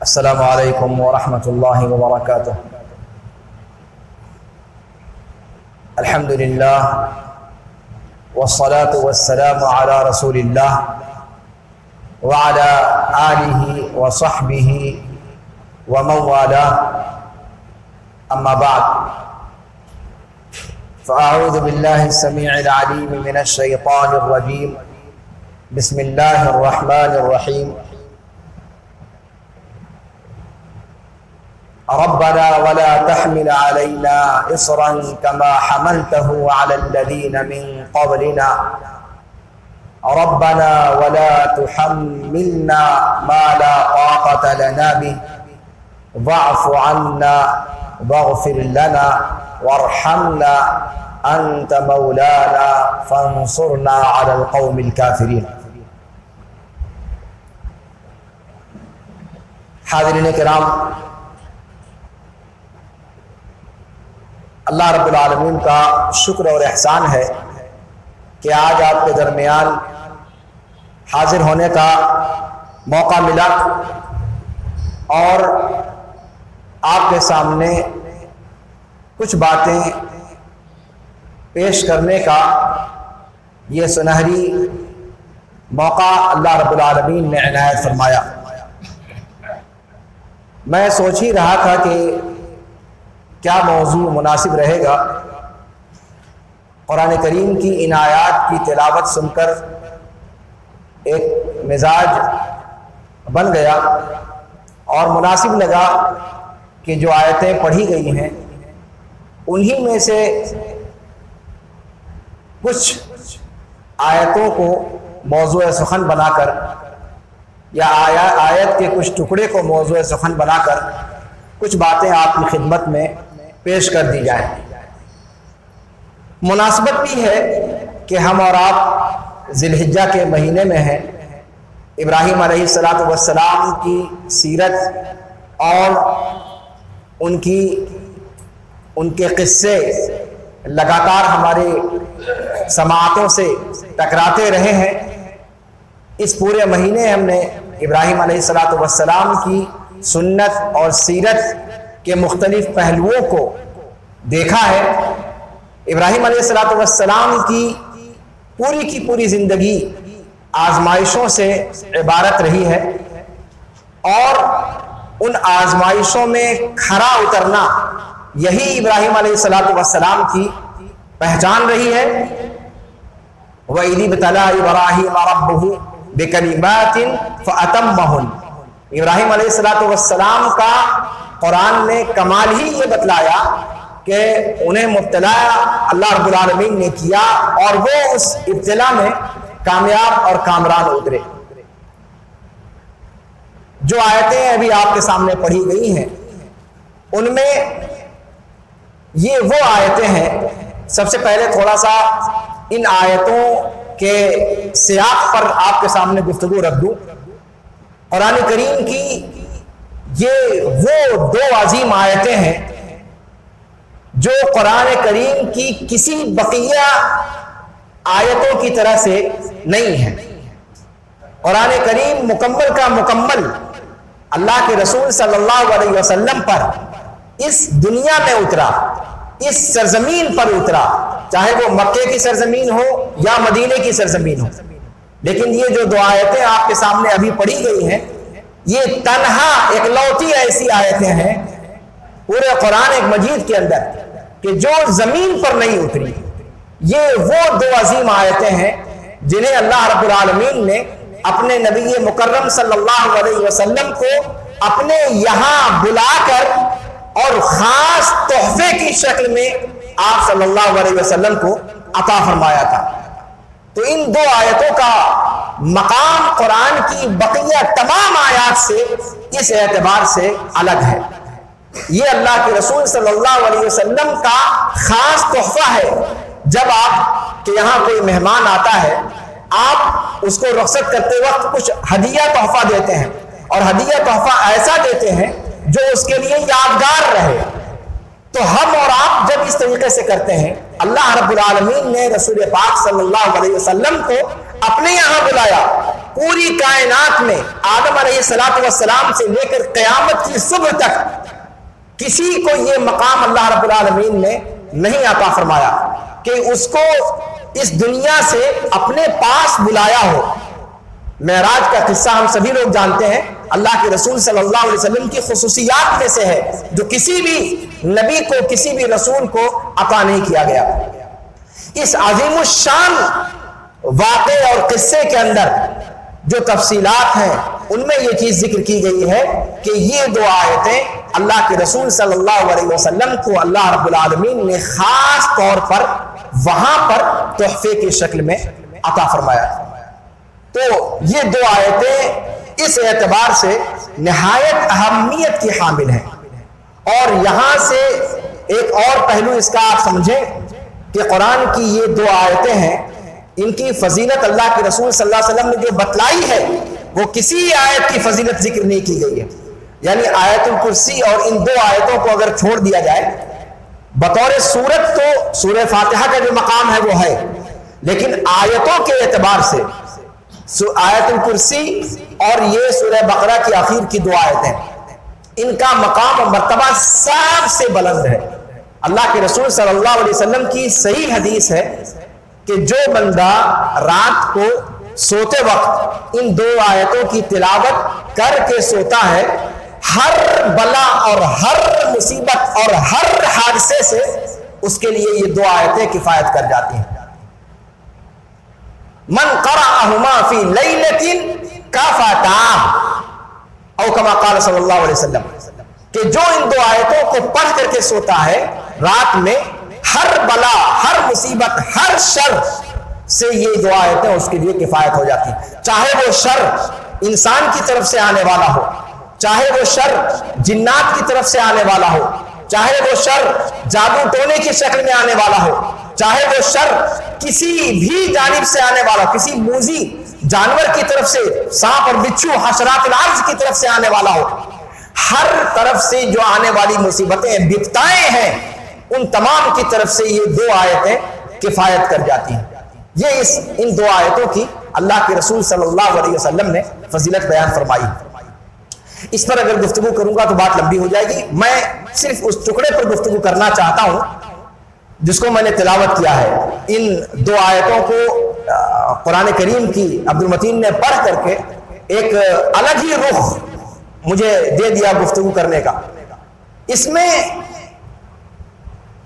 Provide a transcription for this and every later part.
السلام علیکم ورحمۃ اللہ وبرکاتہ۔ الحمدللہ والصلاة والسلام علی رسول اللہ وعلی آلہ وصحبہ ومن والاه، اما بعد فاعوذ باللہ السمیع العلیم من الشیطان الرجیم، بسم اللہ الرحمن الرحیم۔ ربنا ولا تحمل علينا إصرا كما حملته على الذين من قبلنا ربنا ولا تحملنا ما لا طاقة لنا به واعف عنا واغفر لنا وارحمنا أنت مولانا فانصرنا على القوم الكافرين۔ حاضرین کرام، اللہ رب العالمین کا شکر اور احسان ہے کہ آج آپ کے درمیان حاضر ہونے کا موقع ملا اور آپ کے سامنے کچھ باتیں پیش کرنے کا یہ سنہری موقع اللہ رب العالمین نے عنایت فرمایا۔ میں سوچ ہی رہا تھا کہ کیا موضوع مناسب رہے گا۔ قرآن کریم کی ان آیات کی تلاوت سن کر ایک مزاج بن گیا اور مناسب لگا کہ جو آیتیں پڑھی گئی ہیں انہی میں سے کچھ آیتوں کو موضوع سخن بنا کر یا آیت کے کچھ ٹکڑے کو موضوع سخن بنا کر کچھ باتیں آپ کی خدمت میں پیش کر دی جائیں۔ مناسبت بھی ہے کہ ہم اور آپ ذی الحجہ کے مہینے میں ہیں۔ ابراہیم علیہ السلام کی سیرت اور ان کے قصے لگاتار ہماری سماعتوں سے ٹکراتے رہے ہیں۔ اس پورے مہینے ہم نے ابراہیم علیہ السلام کی سنت اور سیرت کے مختلف پہلوؤں کو دیکھا ہے۔ ابراہیم علیہ السلام کی پوری زندگی آزمائشوں سے عبارت رہی ہے اور ان آزمائشوں میں کھرا اترنا یہی ابراہیم علیہ السلام کی پہچان رہی ہے۔ وَإِذِ ابْتَلَىٰ إِبْرَاهِيمَ رَبُّهُ بِكَلِمَاتٍ فَأَتَمَّهُنَّ۔ ابراہیم علیہ السلام کا قرآن نے کمال ہی یہ بتلایا کہ انہیں مبتلا اللہ رب العالمین نے کیا اور وہ اس ابتلا میں کامیاب اور کامران اترے۔ جو آیتیں ابھی آپ کے سامنے پڑھی گئی ہیں ان میں یہ وہ آیتیں ہیں۔ سب سے پہلے تھوڑا سا ان آیتوں کے سیاق پر آپ کے سامنے گفتگو رکھ دوں۔ قرآن کریم کی یہ وہ دو عظیم آیتیں ہیں جو قرآن کریم کی کسی بقیہ آیتوں کی طرح سے نہیں ہیں۔ قرآن کریم مکمل کا مکمل اللہ کے رسول صلی اللہ علیہ وسلم پر اس دنیا میں اترا، اس سرزمین پر اترا، چاہے وہ مکے کی سرزمین ہو یا مدینے کی سرزمین ہو۔ لیکن یہ جو دو آیتیں آپ کے سامنے ابھی پڑھی گئی ہیں یہ تنہا اکلوتی ایسی آیتیں ہیں پورے قرآن ایک مجید کے اندر کہ جو زمین پر نہیں اتری۔ یہ وہ دو عظیم آیتیں ہیں جنہیں اللہ رب العالمین نے اپنے نبی مکرم صلی اللہ علیہ وسلم کو اپنے یہاں بلا کر اور خاص تحفے کی شکل میں آپ صلی اللہ علیہ وسلم کو عطا فرمایا تھا۔ تو ان دو آیتوں کا مقام قرآن کی بقیہ تمام آیات سے اس اعتبار سے الگ ہے۔ یہ اللہ کے رسول صلی اللہ علیہ وسلم کا خاص تحفہ ہے۔ جب آپ کے یہاں کوئی مہمان آتا ہے آپ اس کو رخصت کرتے وقت کچھ ہدیہ تحفہ دیتے ہیں اور ہدیہ تحفہ ایسا دیتے ہیں جو اس کے لیے یادگار رہے۔ تو ہم اور آپ جب اس طریقے سے کرتے ہیں، اللہ رب العالمین نے رسول پاک صلی اللہ علیہ وسلم کو اپنے یہاں بلایا پوری کائنات میں آدم علیہ السلام سے لے کر قیامت کی صبح تک کسی کو یہ مقام اللہ رب العالمین نے نہیں عطا فرمایا کہ اس کو اس دنیا سے اپنے پاس بلایا ہو۔ معراج کا قصہ ہم سبھی لوگ جانتے ہیں، اللہ کے رسول صلی اللہ علیہ وسلم کی خصوصیات میں سے ہے جو کسی بھی نبی کو، کسی بھی رسول کو عطا نہیں کیا گیا۔ اس عظیم الشان واقعے اور قصے کے اندر جو تفصیلات ہیں ان میں یہ چیز ذکر کی گئی ہے کہ یہ دو آیتیں اللہ کے رسول صلی اللہ علیہ وسلم کو اللہ رب العالمین نے خاص طور پر وہاں پر تحفے کی شکل میں عطا فرمایا۔ تو یہ دو آیتیں اس اعتبار سے نہایت اہمیت کی حامل ہیں، اور یہاں سے ایک اور پہلو اس کا آپ سمجھیں کہ قرآن کی یہ دو آیتیں ہیں، ان کی فضیلت اللہ کے رسول صلی اللہ علیہ وسلم نے جو بتلائی ہے وہ کسی آیت کی فضیلت ذکر نہیں کی گئی ہے۔ یعنی آیت الکرسی اور ان دو آیتوں کو اگر چھوڑ دیا جائے، بطور سورت تو سورہ فاتحہ کا جو مقام ہے وہ ہے، لیکن آیتوں کے اعتبار سے آیت الکرسی اور یہ سورہ بقرہ کی آخر کی دو آیتیں، ان کا مقام و مرتبہ سب سے بلند ہے۔ اللہ کے رسول صلی اللہ علیہ وسلم کی صحیح حدیث ہے کہ جو بندہ رات کو سوتے وقت ان دو آیتوں کی تلاوت کر کے سوتا ہے، ہر بلا اور ہر مصیبت اور ہر حادثے سے اس کے لیے یہ دو آیتیں کفایت کر جاتی ہیں۔ من قرأہما فی لیلۃ کفاتاہ او کما قال صلی اللہ علیہ وسلم، کہ جو ان دو آیتوں کو پڑھ کر کے سوتا ہے رات میں، ہر بلا، ہر مصیبت، ہر شر سے یہ دو آیتیں اس کے لیے کفایت ہو جاتی ہیں۔ چاہے وہ شر انسان کی طرف سے آنے والا ہو، چاہے وہ شر جنات کی طرف سے آنے والا ہو، چاہے وہ شر جادو ٹونے کی شکل میں آنے والا ہو، چاہے وہ شر کسی بھی جانب سے آنے والا ہو، کسی موذی جانور کی طرف سے، سانپ اور بچھو حشرات الارض کی طرف سے آنے والا ہو، ہر طرف سے جو آنے والی مصیبتیں بپتائیں ہیں ان تمام کی طرف سے یہ دو آیتیں کفایت کر جاتی ہیں۔ یہ ان دو آیتوں کی اللہ کے رسول صلی اللہ علیہ وسلم نے فضیلت بیان فرمائی۔ اس پر اگر گفتگو کروں گا تو بات لمبی ہو جائے گی، میں صرف اس ٹکڑے پر گفتگو کرنا چاہتا ہوں جس کو میں نے تلاوت کیا ہے۔ ان دو آیتوں کو قرآن کریم کی عبد المتین نے پڑھ کر کے ایک الگ ہی رخ مجھے دے دیا گفتگو کرنے کا۔ اس میں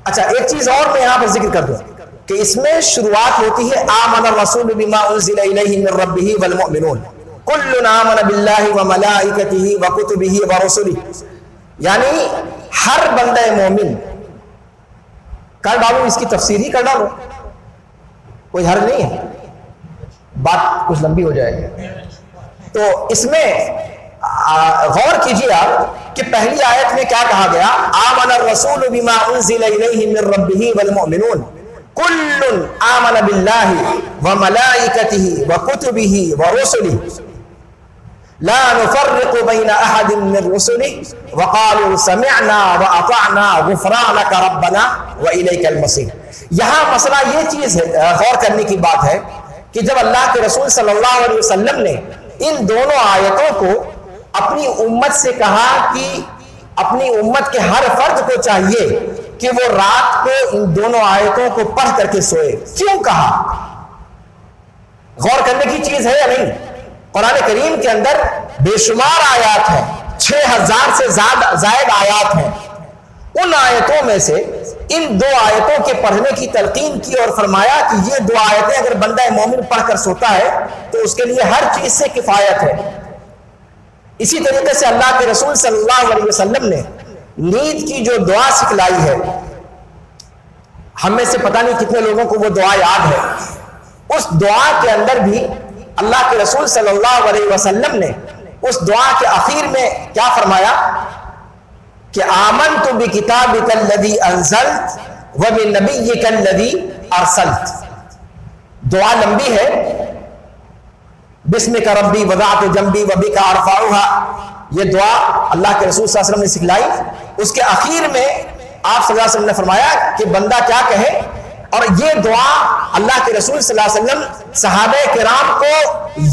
اچھا ایک چیز اور میں یہاں پر ذکر کر دوں کہ اس میں شروعات ہوتی ہے آمن الرسول بما انزل الیہ من ربہ والمؤمنون کل آمن باللہ وملائکتہ وکتبہ ورسلہ، یعنی ہر بندہ مومن، کر ڈالوں اس کی تفسیر ہی کر ڈالوں، کوئی حرج نہیں ہے، بات کچھ لمبی ہو جائے گی۔ تو اس میں غور کیجیے آپ کہ پہلی آیت میں کیا کہا گیا، آمن الرسول بما انزل الیہ من ربہ والمؤمنون کل آمن باللہ وملائکتہ وکتبہ ورسلہ لا نفرق بین احد من رسلہ وقالوا سمعنا واطعنا غفرانک ربنا والیک المصیر۔ یہاں مسئلہ یہ چیز ہے، غور کرنے کی بات ہے کہ جب اللہ کے رسول صلی اللہ علیہ وسلم نے ان دونوں آیتوں کو اپنی امت سے کہا کہ اپنی امت کے ہر فرد کو چاہیے کہ وہ رات کو ان دونوں آیتوں کو پڑھ کر کے سوئے، کیوں کہا؟ غور کرنے کی چیز ہے یا نہیں؟ قرآن کریم کے اندر بے شمار آیات ہیں، 6000 سے زائد آیات ہیں۔ ان آیتوں میں سے ان دو آیتوں کے پڑھنے کی تلقین کی اور فرمایا کہ یہ دو آیتیں اگر بندہ مومن پڑھ کر سوتا ہے تو اس کے لیے ہر چیز سے کفایت ہے۔ اسی طریقے سے اللہ کے رسول صلی اللہ علیہ وسلم نے نیند کی جو دعا سکھلائی ہے، ہم میں سے پتہ نہیں کتنے لوگوں کو وہ دعا یاد ہے، اس دعا کے اندر بھی اللہ کے رسول صلی اللہ علیہ وسلم نے اس دعا کے آخر میں کیا فرمایا کہ آمنت بکتابک الذی انزلت وبنبیک الذی ارسلت۔ دعا لمبی ہے، بسمک ربی وضعت جنبی وبک ارفعها، یہ دعا اللہ کے رسول صلی اللہ علیہ وسلم نے سکھلائی۔ اس کے آخر میں آپ صلی اللہ علیہ وسلم نے فرمایا کہ بندہ کیا کہے، اور یہ دعا اللہ کے رسول صلی اللہ علیہ وسلم صحابہ کرام کو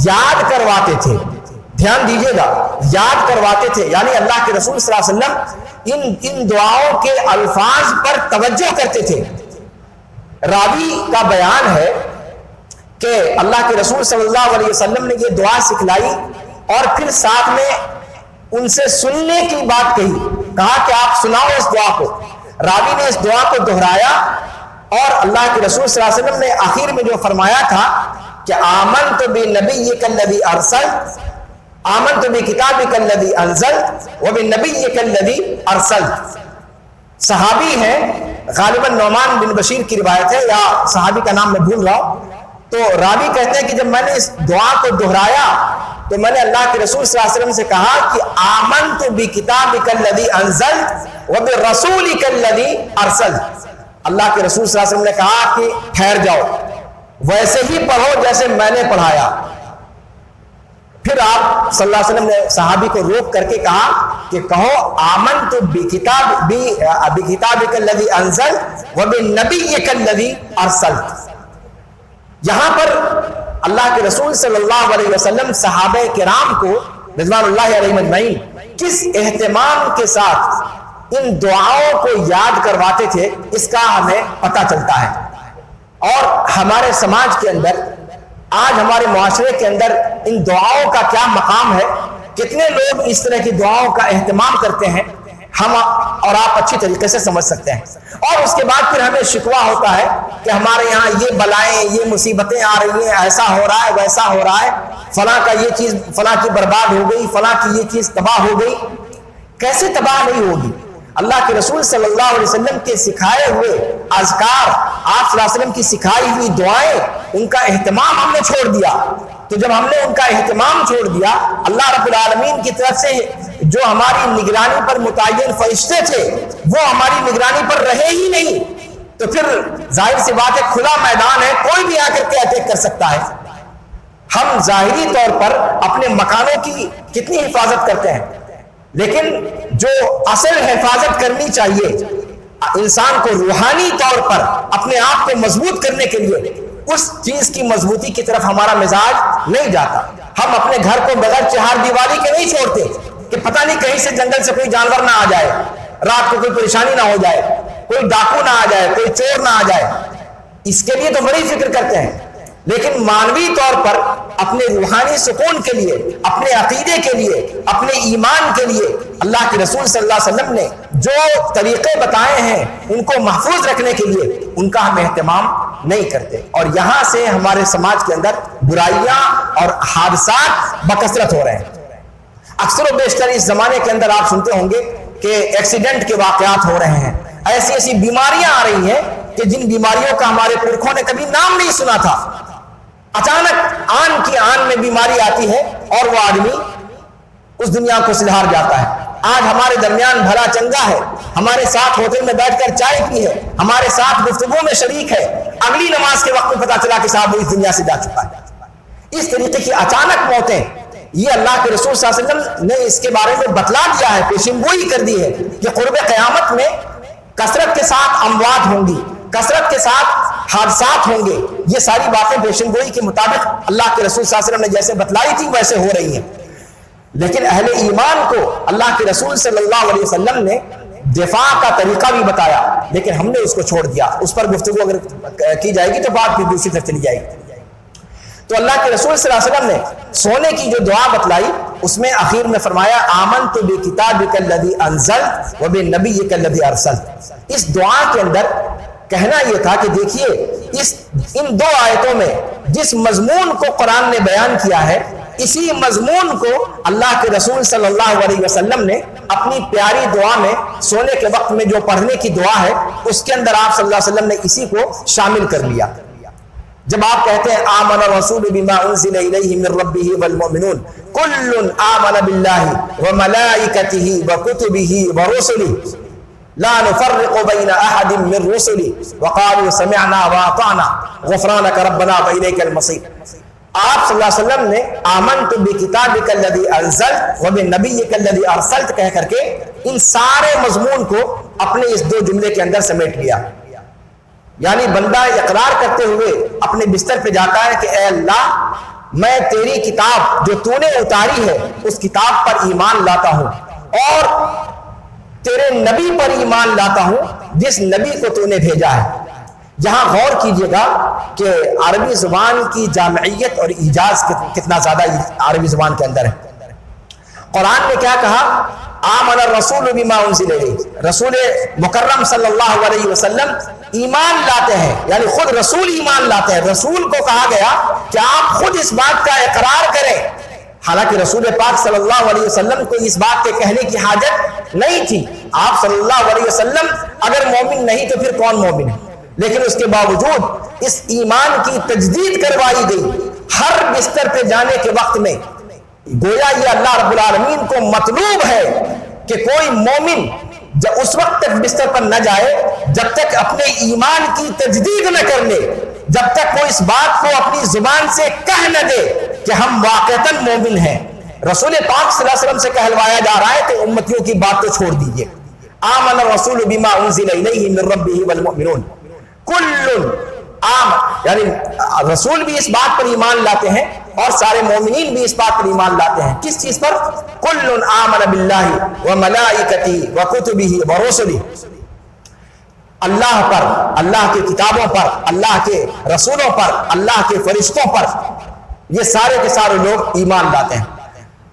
یاد کرواتے تھے. دھیان دیجئے گا, یاد کرواتے تھے, یعنی اللہ کے رسول صلی اللہ علیہ وسلم ان دعاؤں کے الفاظ پر توجہ کرتے تھے. راوی کا بیان ہے کہ اللہ کے رسول صلی اللہ علیہ وسلم نے یہ دعا سکھلائی اور پھر ساتھ میں ان سے سننے کی بات کہی, کہا کہ آپ سناؤ اس دعا کو. راوی نے اس دعا کو دہرایا اور اللہ کے رسول صلی اللہ علیہ وسلم نے آخر میں جو فرمایا تھا کہ آمنت بنبیک الذی ارسلت, آمنت بکتابک الذی انزلت وبنبیک الذی ارسلت. صحابی ہیں, غالباً نعمان بن بشیر کی روایت ہے, یا صحابی کا نام میں بھول رہا ہوں. تو راوی کہتے ہیں کہ جب میں نے اس دعا کو دہرایا تو میں نے اللہ کے رسول صلی اللہ علیہ وسلم سے کہا کہ آمنت بکتابک الذی انزلت وبرسولک الذی ارسلت. اللہ کے رسول صلی اللہ علیہ وسلم نے کہا کہ ٹھہر جاؤ, ویسے ہی پڑھو جیسے میں نے پڑھایا. پھر آپ صلی اللہ علیہ وسلم نے صحابی کو روک کر کے کہا کہ کہو آمنت بکتابک الذی انزلت وبنبیک الذی ارسلت. یہاں پر اللہ کے رسول صلی اللہ علیہ وسلم صحابہ کرام کو رضوان اللہ علیہم اجمعین کس اہتمام کے ساتھ ان دعاؤں کو یاد کرواتے تھے, اس کا ہمیں پتہ چلتا ہے. اور ہمارے سماج کے اندر, آج ہمارے معاشرے کے اندر ان دعاؤں کا کیا مقام ہے, کتنے لوگ اس طرح کی دعاؤں کا اہتمام کرتے ہیں, ہم اور آپ اچھی طریقے سے سمجھ سکتے ہیں. اور اس کے بعد پھر ہمیں شکوہ ہوتا ہے کہ ہمارے یہاں یہ بلائیں, یہ مصیبتیں آ رہی ہیں, ایسا ہو رہا ہے, ویسا ہو رہا ہے, فلاں کا یہ چیز, فلاں کی برباد ہو گئی, فلاں کی یہ چیز تباہ ہو گئی. کیسے تباہ نہیں ہوگی؟ اللہ کے رسول صلی اللہ علیہ وسلم کے سکھائے ہوئے اذکار, آپ صلی اللہ علیہ وسلم کی سکھائی ہوئی دعائیں, ان کا اہتمام ہم نے چھوڑ دیا. تو جب ہم نے ان کا اہتمام چھوڑ دیا, اللہ رب العالمین کی طرف سے جو ہماری نگرانی پر متعین فرشتے تھے وہ ہماری نگرانی پر رہے ہی نہیں, تو پھر ظاہر سی بات ہے کھلا میدان ہے, کوئی بھی آ کر کے اٹیک کر سکتا ہے. ہم ظاہری طور پر اپنے مکانوں کی کتنی حفاظت کرتے ہیں, لیکن جو اصل حفاظت کرنی چاہیے انسان کو روحانی طور پر اپنے آپ کو مضبوط کرنے کے لیے, اس چیز کی مضبوطی کی طرف ہمارا مزاج نہیں جاتا. ہم اپنے گھر کو بغیر چہار دیواری کے نہیں چھوڑتے کہ پتہ نہیں کہیں سے جنگل سے کوئی جانور نہ آ جائے, رات کو کوئی پریشانی نہ ہو جائے, کوئی ڈاکو نہ آ جائے, کوئی چور نہ آ جائے. اس کے لیے تو بڑی فکر کرتے ہیں, لیکن مانوی طور پر اپنے روحانی سکون کے لیے, اپنے عقیدے کے لیے, اپنے ایمان کے لیے اللہ کے رسول صلی اللہ علیہ وسلم نے جو طریقے بتائے ہیں ان کو محفوظ رکھنے کے لیے ان کا ہم اہتمام نہیں کرتے. اور یہاں سے ہمارے سماج کے اندر برائیاں اور حادثات بکثرت ہو رہے ہیں. اکثر و بیشتر اس زمانے کے اندر آپ سنتے ہوں گے کہ ایکسیڈنٹ کے واقعات ہو رہے ہیں, ایسی ایسی بیماریاں آ رہی ہیں کہ جن بیماریوں کا ہمارے پرکھوں نے کبھی نام نہیں سنا تھا. اچانک آن کی آن میں بیماری آتی ہے اور وہ آدمی اس دنیا کو سدھار جاتا ہے. آج ہمارے درمیان بھلا چنگا ہے, ہمارے ساتھ ہوٹل میں بیٹھ کر چائے پی ہے, ہمارے ساتھ گفتگو میں شریک ہے, اگلی نماز کے وقت میں پتا چلا کہ صاحب وہ اس دنیا سے جا چکا ہے. اس طریقے کی اچانک موتیں, یہ اللہ کے رسول صلی اللہ علیہ وسلم نے اس کے بارے میں بتلا دیا ہے, پیشین گوئی کر دی ہے کہ قرب قیامت میں کثرت کے ساتھ اموات ہوں گی, کثرت کے ساتھ حادثات ہوں گے. یہ ساری باتیں پیشین گوئی کے مطابق اللہ کے رسول صلی اللہ علیہ وسلم نے جیسے بتلائی تھی ویسے ہو رہی ہیں. لیکن اہل ایمان کو اللہ کے رسول صلی اللہ علیہ وسلم نے دفاع کا طریقہ بھی بتایا, لیکن ہم نے اس کو چھوڑ دیا. اس پر گفتگو اگر کی جائے گی تو بات بھی دوسری طرف چلی جائے گی. تو اللہ کے رسول صلی اللہ علیہ وسلم نے سونے کی جو دعا بتلائی اس میں آخر میں فرمایا آمنت بکتابک الذی انزلت وبنبیک الذی ارسلت. اس دعا کے اندر کہنا یہ تھا کہ دیکھیے ان دو آیتوں میں جس مضمون کو قرآن نے بیان کیا ہے, اسی مضمون کو اللہ کے رسول صلی اللہ علیہ وسلم نے اپنی پیاری دعا میں سونے کے وقت میں جو پڑھنے کی دعا ہے اس کے اندر آپ صلی اللہ علیہ وسلم نے اسی کو شامل کر لیا. جب آپ کہتے ہیں آمن الرسول بما انزل الیہ من ربہ والمؤمنون کل آمن باللہ وملائکتہ وکتبہ ورسلہ لا نفرق بین احد من رسلہ وقالوا سمعنا واطعنا غفرانک ربنا والیک المصیر. آپ صلی اللہ علیہ وسلم نے آمنت بکتابک الذی انزلت وبنبیک الذی ارسلت کہہ کر کے ان سارے مضمون کو اپنے اس دو جملے کے اندر سمیٹ لیا. یعنی بندہ اقرار کرتے ہوئے اپنے بستر پہ جاتا ہے کہ اے اللہ میں تیری کتاب جو تو نے اتاری ہے اس کتاب پر ایمان لاتا ہوں اور تیرے نبی پر ایمان لاتا ہوں جس نبی کو تو نے بھیجا ہے. یہاں غور کیجئے گا کہ عربی زبان کی جامعیت اور ایجاز کتنا زیادہ عربی زبان کے اندر ہے. قرآن نے کیا کہا؟ آمن الرسول بما انزل الیہ، رسول مکرم صلی اللہ علیہ وسلم ایمان لاتے ہیں، یعنی خود رسول ایمان لاتے ہیں. رسول کو کہا گیا کہ آپ خود اس بات کا اقرار کریں، حالانکہ رسول پاک صلی اللہ علیہ وسلم کو اس بات کے کہنے کی حاجت نہیں تھی. آپ صلی اللہ علیہ وسلم اگر مومن نہیں تو پھر کون مومن ہے؟ لیکن اس کے باوجود اس ایمان کی تجدید کروائی گئی. ہر بستر پہ جانے کے وقت میں گویا یہ اللہ رب العالمین کو مطلوب ہے کہ کوئی مومن جب اس وقت تک بستر پر نہ جائے جب تک اپنے ایمان کی تجدید نہ کر لے، جب تک وہ اس بات کو اپنی زبان سے کہہ نہ دے کہ ہم واقعتاً مومن ہیں. رسول پاک صلی اللہ علیہ وسلم سے کہلوایا جا رہا ہے کہ امتیوں کی بات تو چھوڑ دیجئے. آمن الرسول بما انزل الیہ من ربہ والمؤمنون کل یعنی رسول بھی اس بات پر ایمان لاتے ہیں اور سارے مومنین بھی اس بات پر ایمان لاتے ہیں. کس چیز پر؟ کل آمن باللہ وملائکتہ وکتبہ ورسلہ، اللہ پر، اللہ کی کتابوں پر، اللہ کے رسولوں پر، اللہ کے فرشتوں پر، یہ سارے کے سارے لوگ ایمان لاتے ہیں.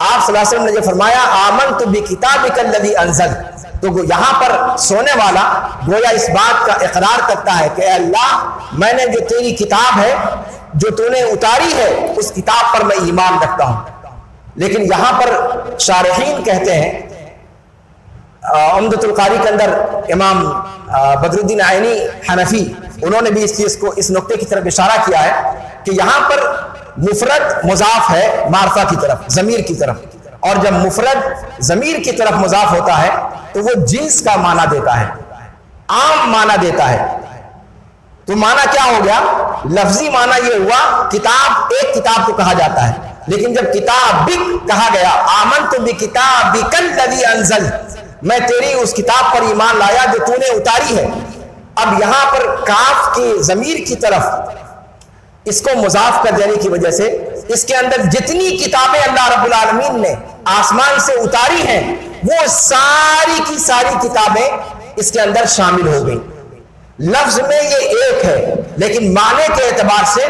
آپ صلی اللہ علیہ وسلم نے جو فرمایا آمنت بکتابک الذی انزل، تو یہاں پر سونے والا گویا اس بات کا اقرار کرتا ہے کہ اے اللہ میں نے جو تیری کتاب ہے جو تو نے اتاری ہے اس کتاب پر میں ایمان رکھتا ہوں. لیکن یہاں پر شارحین کہتے ہیں، عمدۃ القاری کے اندر امام بدر الدین عینی حنفی انہوں نے بھی اس چیز کو، اس نقطے کی طرف اشارہ کیا ہے کہ یہاں پر مفرد مضاف ہے معرفہ کی طرف، ضمیر کی طرف، اور جب مفرد ضمیر کی طرف مضاف ہوتا ہے تو وہ جنس کا معنی دیتا ہے، عام معنی دیتا ہے. تو معنی کیا ہو گیا؟ لفظی معنی یہ ہوا کتاب، ایک کتاب کو کہا جاتا ہے، لیکن جب کتابک کہا گیا آمنت بکتابک الذی انزل، میں تیری اس کتاب پر ایمان لایا جو تو نے اتاری ہے. اب یہاں پر کاف کی ضمیر کی طرف اس کو مضاف کر دینے کی وجہ سے اس کے اندر جتنی کتابیں اللہ رب العالمین نے آسمان سے اتاری ہیں وہ ساری کی ساری کتابیں اس کے اندر شامل ہو گئی. لفظ میں یہ ایک ہے لیکن معنی کے اعتبار سے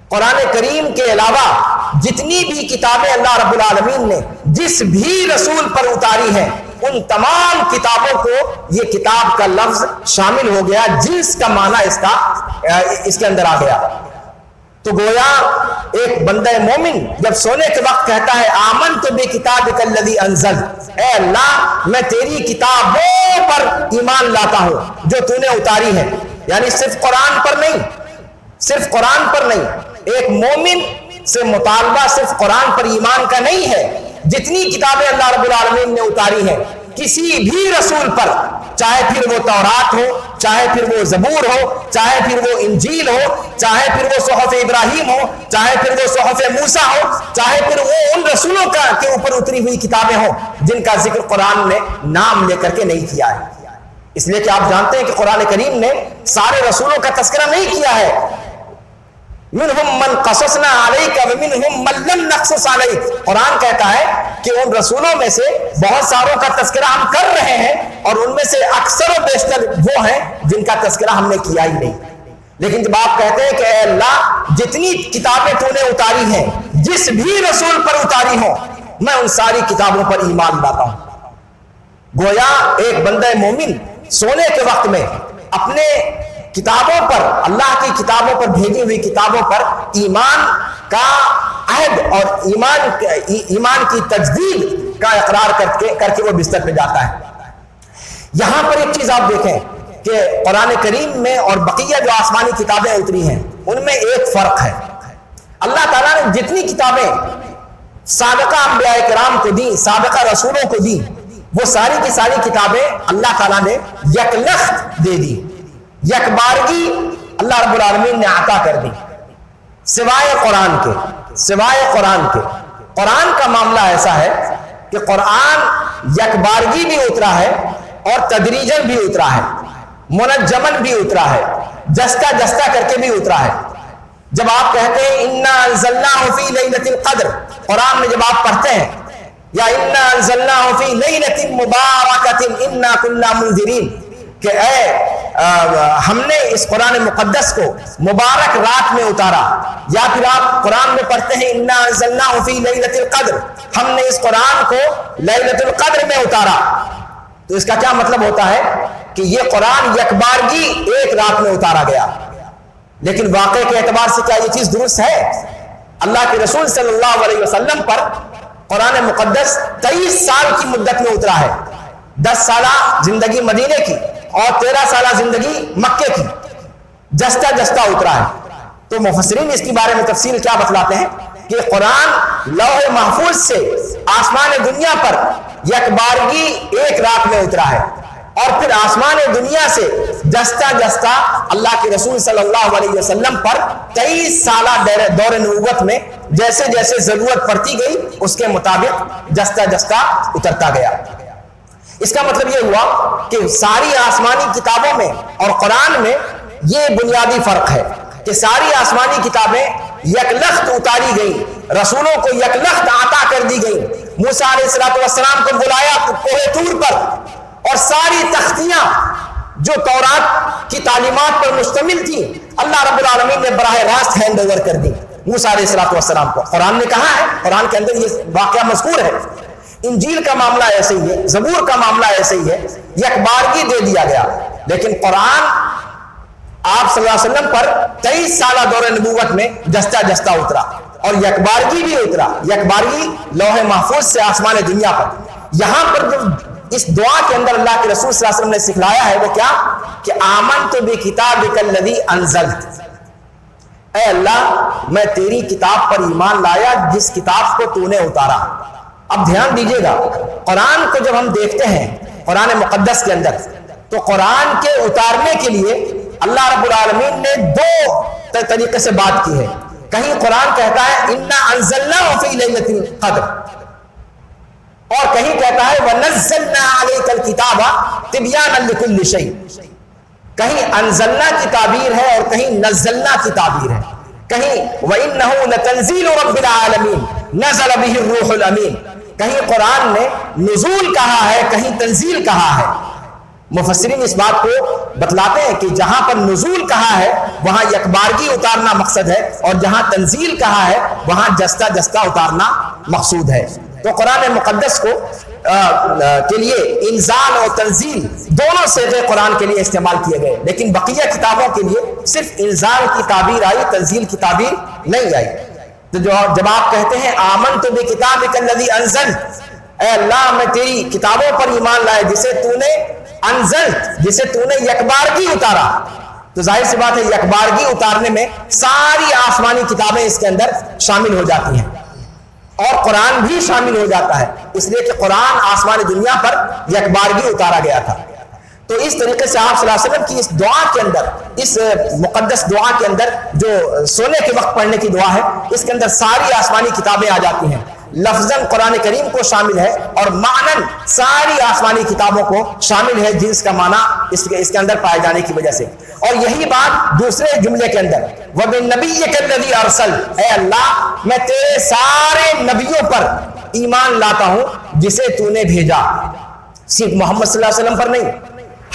قرآن کریم کے علاوہ جتنی بھی کتابیں اللہ رب العالمین نے جس بھی رسول پر اتاری ہیں ان تمام کتابوں کو یہ کتاب کا لفظ شامل ہو گیا، جنس کا معنی اس کے اندر آ گیا. تو گویا ایک بندہ مومن جب سونے کے وقت کہتا ہے آمنت بکتابک الذی انزل، اے اللہ میں تیری کتابوں پر ایمان لاتا ہوں جو تو نے اتاری ہے، یعنی صرف قرآن پر نہیں، صرف قرآن پر نہیں، ایک مومن سے مطالبہ صرف قرآن پر ایمان کا نہیں ہے، جتنی کتابیں اللہ رب العالمین نے اتاری ہیں کسی بھی رسول پر، چاہے پھر وہ تورات ہو، چاہے پھر وہ زبور ہو، چاہے پھر وہ انجیل ہو، چاہے پھر وہ صحف ابراہیم ہو، چاہے پھر وہ صحف موسیٰ ہو، چاہے پھر وہ ان رسولوں کے اوپر اتری ہوئی کتابیں ہوں جن کا ذکر قرآن نے نام لے کر کے نہیں کیا ہے. اس لیے کہ آپ جانتے ہیں کہ قرآن کریم نے سارے رسولوں کا تذکرہ نہیں کیا ہے. منہم من قصصنا علیک ومنہم من لم نقصص علیک، قرآن کہتا ہے کہ ان رسولوں میں سے بہت ساروں کا تذکرہ ہم کر رہے ہیں اور ان میں سے اکثر و بیشتر وہ ہیں جن کا تذکرہ ہم نے کیا ہی نہیں. لیکن جب آپ کہتے ہیں کہ اے اللہ جتنی کتابیں تو نے اتاری ہیں جس بھی رسول پر اتاری ہوں میں ان ساری کتابوں پر ایمان لاتا ہوں. گویا ایک بندہ مومن سونے کے وقت میں اپنے کتابوں پر، اللہ کی کتابوں پر، بھیجی ہوئی کتابوں پر ایمان کا عہد اور ایمان کی تجدید کا اقرار کر کے وہ بستر پہ جاتا ہے. یہاں پر ایک چیز آپ دیکھیں کہ قرآن کریم میں اور بقیہ جو آسمانی کتابیں اتری ہیں ان میں ایک فرق ہے. اللہ تعالیٰ نے جتنی کتابیں سابقہ انبیاء کرام کو دی، سابقہ رسولوں کو دی، وہ ساری کی ساری کتابیں اللہ تعالیٰ نے یکلخت دے دی، یک بارگی اللہ رب العالمین نے عطا کر دی، سوائے قرآن کے. سوائے قرآن کے، قرآن کا معاملہ ایسا ہے کہ قرآن یک بارگی بھی اترا ہے اور تدریجن بھی اترا ہے، منجمن بھی اترا ہے. جستا جستا کر کے بھی اترا ہے. جب آپ کہتے ہیں انا انزلناہ فی لیلۃ القدر، قرآن میں جب آپ پڑھتے ہیں یا انا انزلناہ فی لیلۃ مبارکۃ انا کنا منذرین، کہ ہم نے اس قرآن مقدس کو مبارک رات میں اتارا، یا پھر آپ قرآن میں پڑھتے ہیں انا انزلناہ فی لیلۃ القدر، ہم نے اس قرآن کو لیلۃ القدر میں اتارا، تو اس کا کیا مطلب ہوتا ہے کہ یہ قرآن یکبارگی ایک رات میں اتارا گیا. لیکن واقعے کے اعتبار سے کیا یہ چیز درست ہے؟ اللہ کے رسول صلی اللہ علیہ وسلم پر قرآن مقدس 23 سال کی مدت میں اترا ہے. 10 سالہ زندگی مدینے کی اور 13 سالہ زندگی مکے کی، جستا جستا اترا ہے. تو مفسرین اس کے بارے میں تفصیل کیا بتلاتے ہیں کہ قرآن لوح محفوظ سے آسمان دنیا پر یکبارگی ایک رات میں اترا ہے، اور پھر آسمان دنیا سے جستا جستا اللہ کے رسول صلی اللہ علیہ وسلم پر 23 سالہ دور نبوت میں جیسے جیسے ضرورت پڑتی گئی اس کے مطابق جستا جستا اترتا گیا. اس کا مطلب یہ ہوا کہ ساری آسمانی کتابوں میں اور قرآن میں یہ بنیادی فرق ہے کہ ساری آسمانی کتابیں یکلخت اتاری گئی، رسولوں کو یکلخت عطا کر دی گئی. موسیٰ علیہ السلام کو بلایا کوہ طور پر، اور ساری تختیاں جو تورات کی تعلیمات پر مشتمل تھی اللہ رب العالمین نے براہ راست ہینڈ اوور کر دی موسیٰ علیہ السلام کو. قرآن نے کہا ہے، قرآن کے اندر یہ واقعہ مذکور ہے. انجیل کا معاملہ ایسے ہی ہے، زبور کا معاملہ ایسے ہی ہے، یکبارگی دے دیا گیا. لیکن قرآن آپ صلی اللہ علیہ وسلم پر 23 سالہ دور نبوت میں جستا جستا اترا، اور یکبارگی بھی اترا، یکبارگی لوح محفوظ سے آسمان دنیا پر. یہاں پر جو اس دعا کے اندر اللہ کے رسول صلی اللہ علیہ وسلم نے سکھلایا ہے وہ کیا کہ آمنت بکتابک الذی انزلت، اے اللہ میں تیری کتاب پر ایمان لایا جس کتاب کو تو نے اتارا. اب دھیان دیجئے گا، قرآن کو جب ہم دیکھتے ہیں قرآن مقدس کے اندر، تو قرآن کے اتارنے کے لیے اللہ رب العالمین نے 2 طریقے سے بات کی ہے. کہیں قرآن کہتا ہے انا انزلناہ فی لیلۃ القدر، اور کہیں کہتا ہے وَنَزَّلْنَا عَلَيْكَ الْكِتَابَ تِبْيَانًا لِكُلِّ شَيْءٍ. کہیں انزلنا کی تعبیر ہے اور کہیں نزلنا کی تعبیر ہے. کہیں وَإِنَّهُ لَتَنزِيلُ رَبِّ الْعَالَمِينَ نَزَلَ بِهِ الرُّوحُ الْأَمِينُ. کہیں قرآن نے نزول کہا ہے، کہیں تنزیل کہا ہے. مفسرین اس بات کو بتلاتے ہیں کہ جہاں پر نزول کہا ہے وہاں یکبارگی اتارنا مقصد ہے، اور جہاں تنزیل کہا ہے وہاں جستا جستا اتارنا مقصود ہے. تو قرآن مقدس کو کے لیے انزال اور تنزیل دونوں صیغے قرآن کے لیے استعمال کیے گئے، لیکن بقیہ کتابوں کے لیے صرف انزال کی تعبیر آئی، تنزیل کی تعبیر نہیں آئی. تو جب آپ کہتے ہیں آمنت بکتابک الذی انزلت، اے اللہ میں تیری کتابوں پر ایمان لائے جسے تو نے انزلت، جسے تو نے یکبارگی اتارا، تو ظاہر سی بات ہے یکبارگی اتارنے میں ساری آسمانی کتابیں اس کے اندر شامل ہو جاتی ہیں، اور قرآن بھی شامل ہو جاتا ہے، اس لیے کہ قرآن آسمان دنیا پر یکبارگی اتارا گیا تھا. تو اس طریقے سے آپ صلی اللہ علیہ وسلم کی اس دعا کے اندر، اس مقدس دعا کے اندر جو سونے کے وقت پڑھنے کی دعا ہے، اس کے اندر ساری آسمانی کتابیں آ جاتی ہیں. لفظاً قرآن کریم کو شامل ہے اور معناً ساری آسمانی کتابوں کو شامل ہے، جنس کا معنی اس کے اندر پائے جانے کی وجہ سے. اور یہی بات دوسرے جملے کے اندر وَبِالنَّبِيِّكَ الَّذِي أَرْسَلْتَ، اے اللہ میں تیرے سارے نبیوں پر ایمان لاتا ہوں جسے تو نے بھیجا. صرف محمد صلی اللہ علیہ وسلم پر نہیں.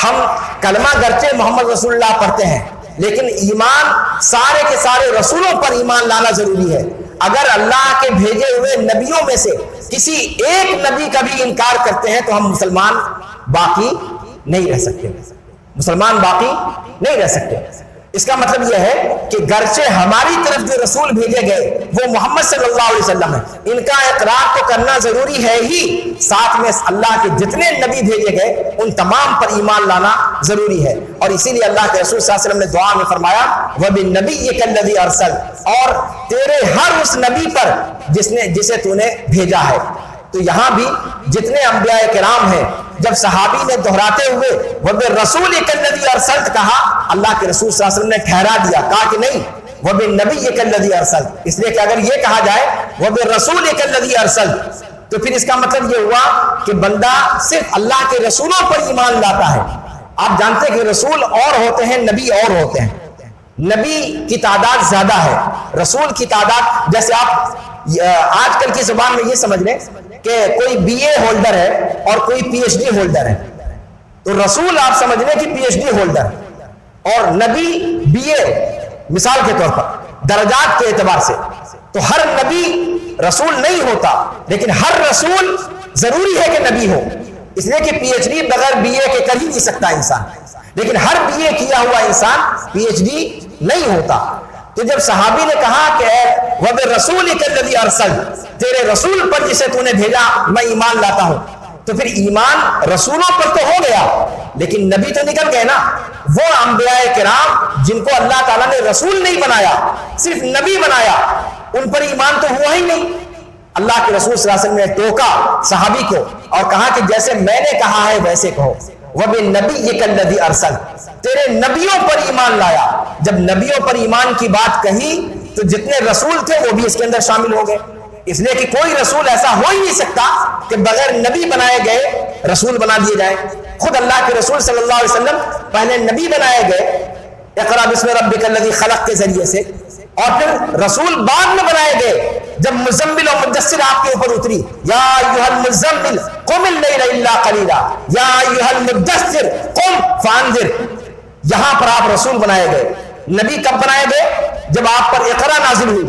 ہم کلمہ گرچہ محمد رسول اللہ پڑھتے ہیں، لیکن ایمان سارے کے سارے رسولوں پر ایمان لانا ضروری ہے. اگر اللہ کے بھیجے ہوئے نبیوں میں سے کسی ایک نبی کا بھی انکار کرتے ہیں تو ہم مسلمان باقی نہیں رہ سکتے، مسلمان باقی نہیں رہ سکتے. اس کا مطلب یہ ہے کہ گرچہ ہماری طرف جو رسول بھیجے گئے وہ محمد صلی اللہ علیہ وسلم ہے، ان کا اقرار تو کرنا ضروری ہے ہی، ساتھ میں اللہ کے جتنے نبی بھیجے گئے ان تمام پر ایمان لانا ضروری ہے. اور اسی لیے اللہ کے رسول صلی اللہ علیہ وسلم نے دعا میں فرمایا وَبِالنَّبِيِّكَ الَّذِي أَرْسَلْتَ، اور تیرے ہر اس نبی پر جسے تو نے بھیجا ہے. تو یہاں بھی جتنے انبیاء کرام ہیں، جب صحابی نے دہراتے ہوئے وَبِالرَّسُولِكَ الَّذِي أَرْسَلْتَ کہا، اللہ کے رسول صلی اللہ علیہ وسلم نے ٹھہرا دیا، کہا کہ نہیں وَبِالنَّبِيِّكَ الَّذِي أَرْسَلْتَ، اس لیے کہ اگر یہ کہا جائے وَبِالرَّسُولِكَ الَّذِي أَرْسَلْتَ تو پھر اس کا مطلب یہ ہوا کہ بندہ صرف اللہ کے رسولوں پر ایمان لاتا ہے. آپ جانتے ہیں کہ رسول اور ہوتے ہیں، نبی اور ہوتے ہیں. نبی کی تعداد زیادہ ہے، رسول کی تعداد، جیسے آپ آج کل کی زبان میں یہ سمجھ لیں کہ کوئی بی اے ہولڈر ہے اور کوئی پی ایچ ڈی ہولڈر ہے، تو رسول آپ سمجھ لیں کہ پی ایچ ڈی ہولڈر اور نبی بی اے، مثال کے طور پر درجات کے اعتبار سے. تو ہر نبی رسول نہیں ہوتا، لیکن ہر رسول ضروری ہے کہ نبی ہو، اس لیے کہ پی ایچ ڈی بغیر بی اے کے کر ہی نہیں سکتا انسان، لیکن ہر بی اے کیا ہوا انسان پی ایچ ڈی نہیں ہوتا. تو جب صحابی نے کہا کہ وَبِرَسُولِكَ الَّذِي أَرْسَلْتَ، تیرے رسول پر جسے تو نے بھیجا میں ایمان لاتا ہوں، تو پھر ایمان رسولوں پر تو ہو گیا، لیکن نبی تو نکل گئے نا. وہ انبیاء کرام جن کو اللہ تعالیٰ نے رسول نہیں بنایا، صرف نبی بنایا، ان پر ایمان تو ہوا ہی نہیں. اللہ کے رسول صلی اللہ علیہ وسلم نے ٹوکا صحابی کو اور کہا کہ جیسے میں نے کہا ہے ویسے کہو. وَبِالنَّبِيِّكَ الَّذِي أَرْسَلْتَ، تیرے نبیوں پر ایمان لایا. جب نبیوں پر ایمان کی بات کہی تو جتنے رسول تھے وہ بھی اس کے اندر شامل ہو گئے، اس لیے کہ کوئی رسول ایسا ہو ہی نہیں سکتا کہ بغیر نبی بنائے گئے رسول بنا دیے جائیں. خود اللہ کے رسول صلی اللہ علیہ وسلم پہلے نبی بنائے گئے اقرا بسم ربک الذی خلق کے ذریعے سے، اور پھر رسول بعد میں بنائے گئے جب مزمل اور مدثر آپ کے اوپر اتری. یا ایھا المزمل قم اللیل الا قلیلا یا ایھا المدثر قم فانذر. یہاں پر آپ رسول بنائے گئے. نبی کب بنائے گئے؟ جب آپ پر اقرا نازل ہوئی.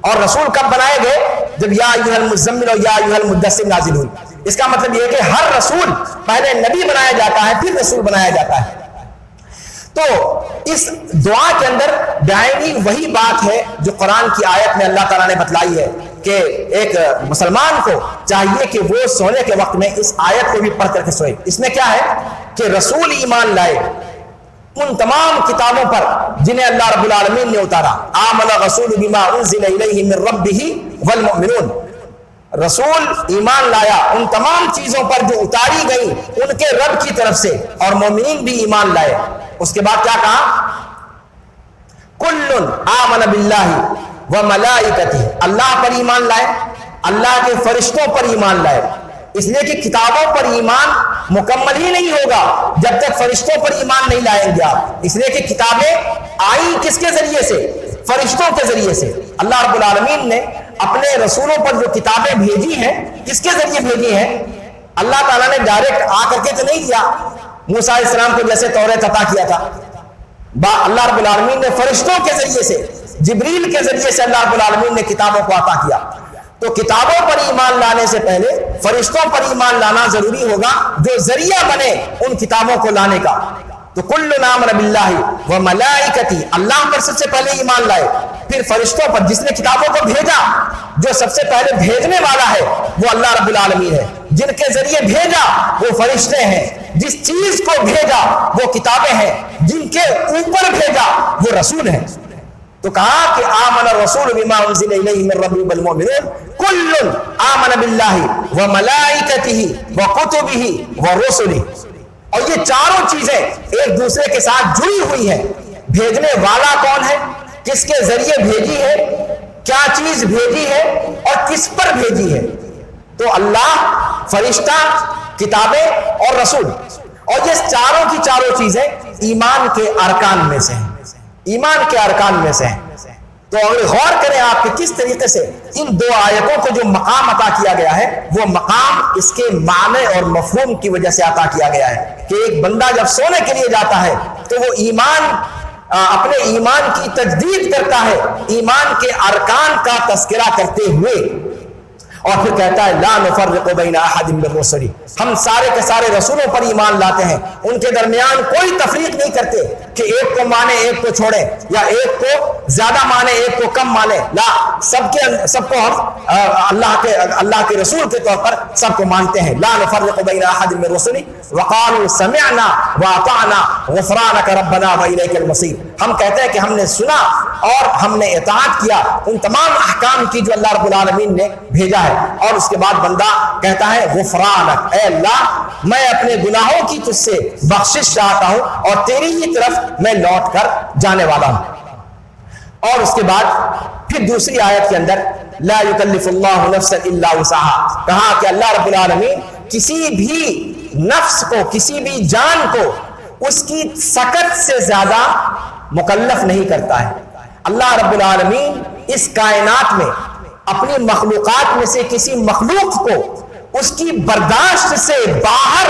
اور رسول کب بنائے گئے؟ جب یا ایھا المزمل اور یا ایھا المدثر نازل ہوئی. اس کا مطلب یہ ہے کہ ہر رسول پہلے نبی بنایا جاتا ہے پھر رسول بنایا جاتا ہے. تو اس دعا کے اندر دائمی وہی بات ہے جو قرآن کی آیت میں اللہ تعالیٰ نے بتلائی ہے کہ ایک مسلمان کو چاہیے کہ وہ سونے کے وقت میں اس آیت کو بھی پڑھ کر کے سوئے. اس میں کیا ہے کہ رسول ایمان لائے ان تمام کتابوں پر جنہیں اللہ رب العالمین نے اتارا. آمن الرسول بما انزل الیہ من ربہ والمؤمنون، رسول ایمان لایا ان تمام چیزوں پر جو اتاری گئی ان کے رب کی طرف سے، اور مومنین بھی ایمان لائے. اس کے بعد کیا کہا؟ کل آمن باللہ وملائکتہ، اللہ پر ایمان لائے، اللہ کے فرشتوں پر ایمان لائے. اس لیے کہ کتابوں پر ایمان مکمل ہی نہیں ہوگا جب تک فرشتوں پر ایمان نہیں لائیں گے آپ. اس لیے کہ کتابیں آئی کس کے ذریعے سے؟ فرشتوں کے ذریعے سے. اللہ رب العالمین نے اپنے رسولوں پر جو کتابیں بھیجی ہیں کس کے ذریعے بھیجی ہیں؟ اللہ تعالیٰ نے ڈائریکٹ آ کر کے تو نہیں دیا. موسیٰ علیہ السلام کو جیسے توریت عطا کیا تھا، اللہ رب العالمین نے فرشتوں کے ذریعے سے، جبریل کے ذریعے سے اللہ رب العالمین نے کتابوں کو عطا کیا. تو کتابوں پر ایمان لانے سے پہلے فرشتوں پر ایمان لانا ضروری ہوگا جو ذریعہ بنے ان کتابوں کو لانے کا. تو کل آمن باللہ وملائکتہ، اللہ پر سب سے پہلے ایمان لائے، پھر فرشتوں پر جس نے کتابوں کو بھیجا. جو سب سے پہلے بھیجنے والا ہے وہ اللہ رب العالمین ہے، جن کے ذریعے بھیجا وہ فرشتے ہیں، جس چیز کو بھیجا وہ کتابیں ہیں، جن کے اوپر بھیجا وہ رسول ہیں. تو کہا کہ آمن الرسول بما انزل الیہ من ربہ والمؤمنون کل آمن باللہ وملائکتہ وکتبہ ورسلہ. اور یہ چاروں چیزیں ایک دوسرے کے ساتھ جڑی ہوئی ہیں. بھیجنے والا کون ہے، کس کے ذریعے بھیجی ہے، کیا چیز بھیجی ہے اور کس پر بھیجی ہے. تو اللہ، فرشتہ، کتابیں اور رسول، اور یہ چاروں کی چاروں چیزیں ایمان کے ارکان میں سے ہیں، ایمان کے ارکان میں سے ہیں. تو اگر غور کریں آپ کہ کس طریقے سے ان دو آیتوں کو جو مقام عطا کیا گیا ہے وہ مقام اس کے معنی اور مفہوم کی وجہ سے عطا کیا گیا ہے کہ ایک بندہ جب سونے کے لیے جاتا ہے تو وہ اپنے ایمان کی تجدید کرتا ہے، ایمان کے ارکان کا تذکرہ کرتے ہوئے، اور پھر کہتا ہے لا نفرق بین احد من الرسل، ہم سارے کے سارے رسولوں پر ایمان لاتے ہیں، ان کے درمیان کوئی تفریق نہیں کرتے کہ ایک کو مانے ایک کو چھوڑے، یا ایک کو زیادہ مانے ایک کو کم مانے. لا، سب کو ہم اللہ کے رسول کے طور پر سب کو مانتے ہیں. لا نفرق بین احد من الرسل وقالوا سمعنا واطعنا غفرانک ربنا والیک المصیر. ہم کہتے ہیں کہ ہم نے سنا اور ہم نے اطاعت کیا ان تمام احکام کی جو اللہ رب العالمین نے بھیجا ہے. اور اس کے بعد بندہ کہتا ہے غفرانک، اے اللہ میں اپنے گناہوں کی تجھ سے بخشش چاہتا ہوں اور تیری ہی طرف میں لوٹ کر جانے والا ہوں. اور اس کے بعد پھر دوسری آیت کے اندر لا یکلف اللہ نفسا الا وسعہا، کہا کہ اللہ رب العالمین کسی بھی نفس کو، کسی بھی جان کو اس کی سکت سے زیادہ مکلف نہیں کرتا ہے۔ اللہ رب العالمین اس کائنات میں اپنی مخلوقات میں سے کسی مخلوق کو اس کی برداشت سے باہر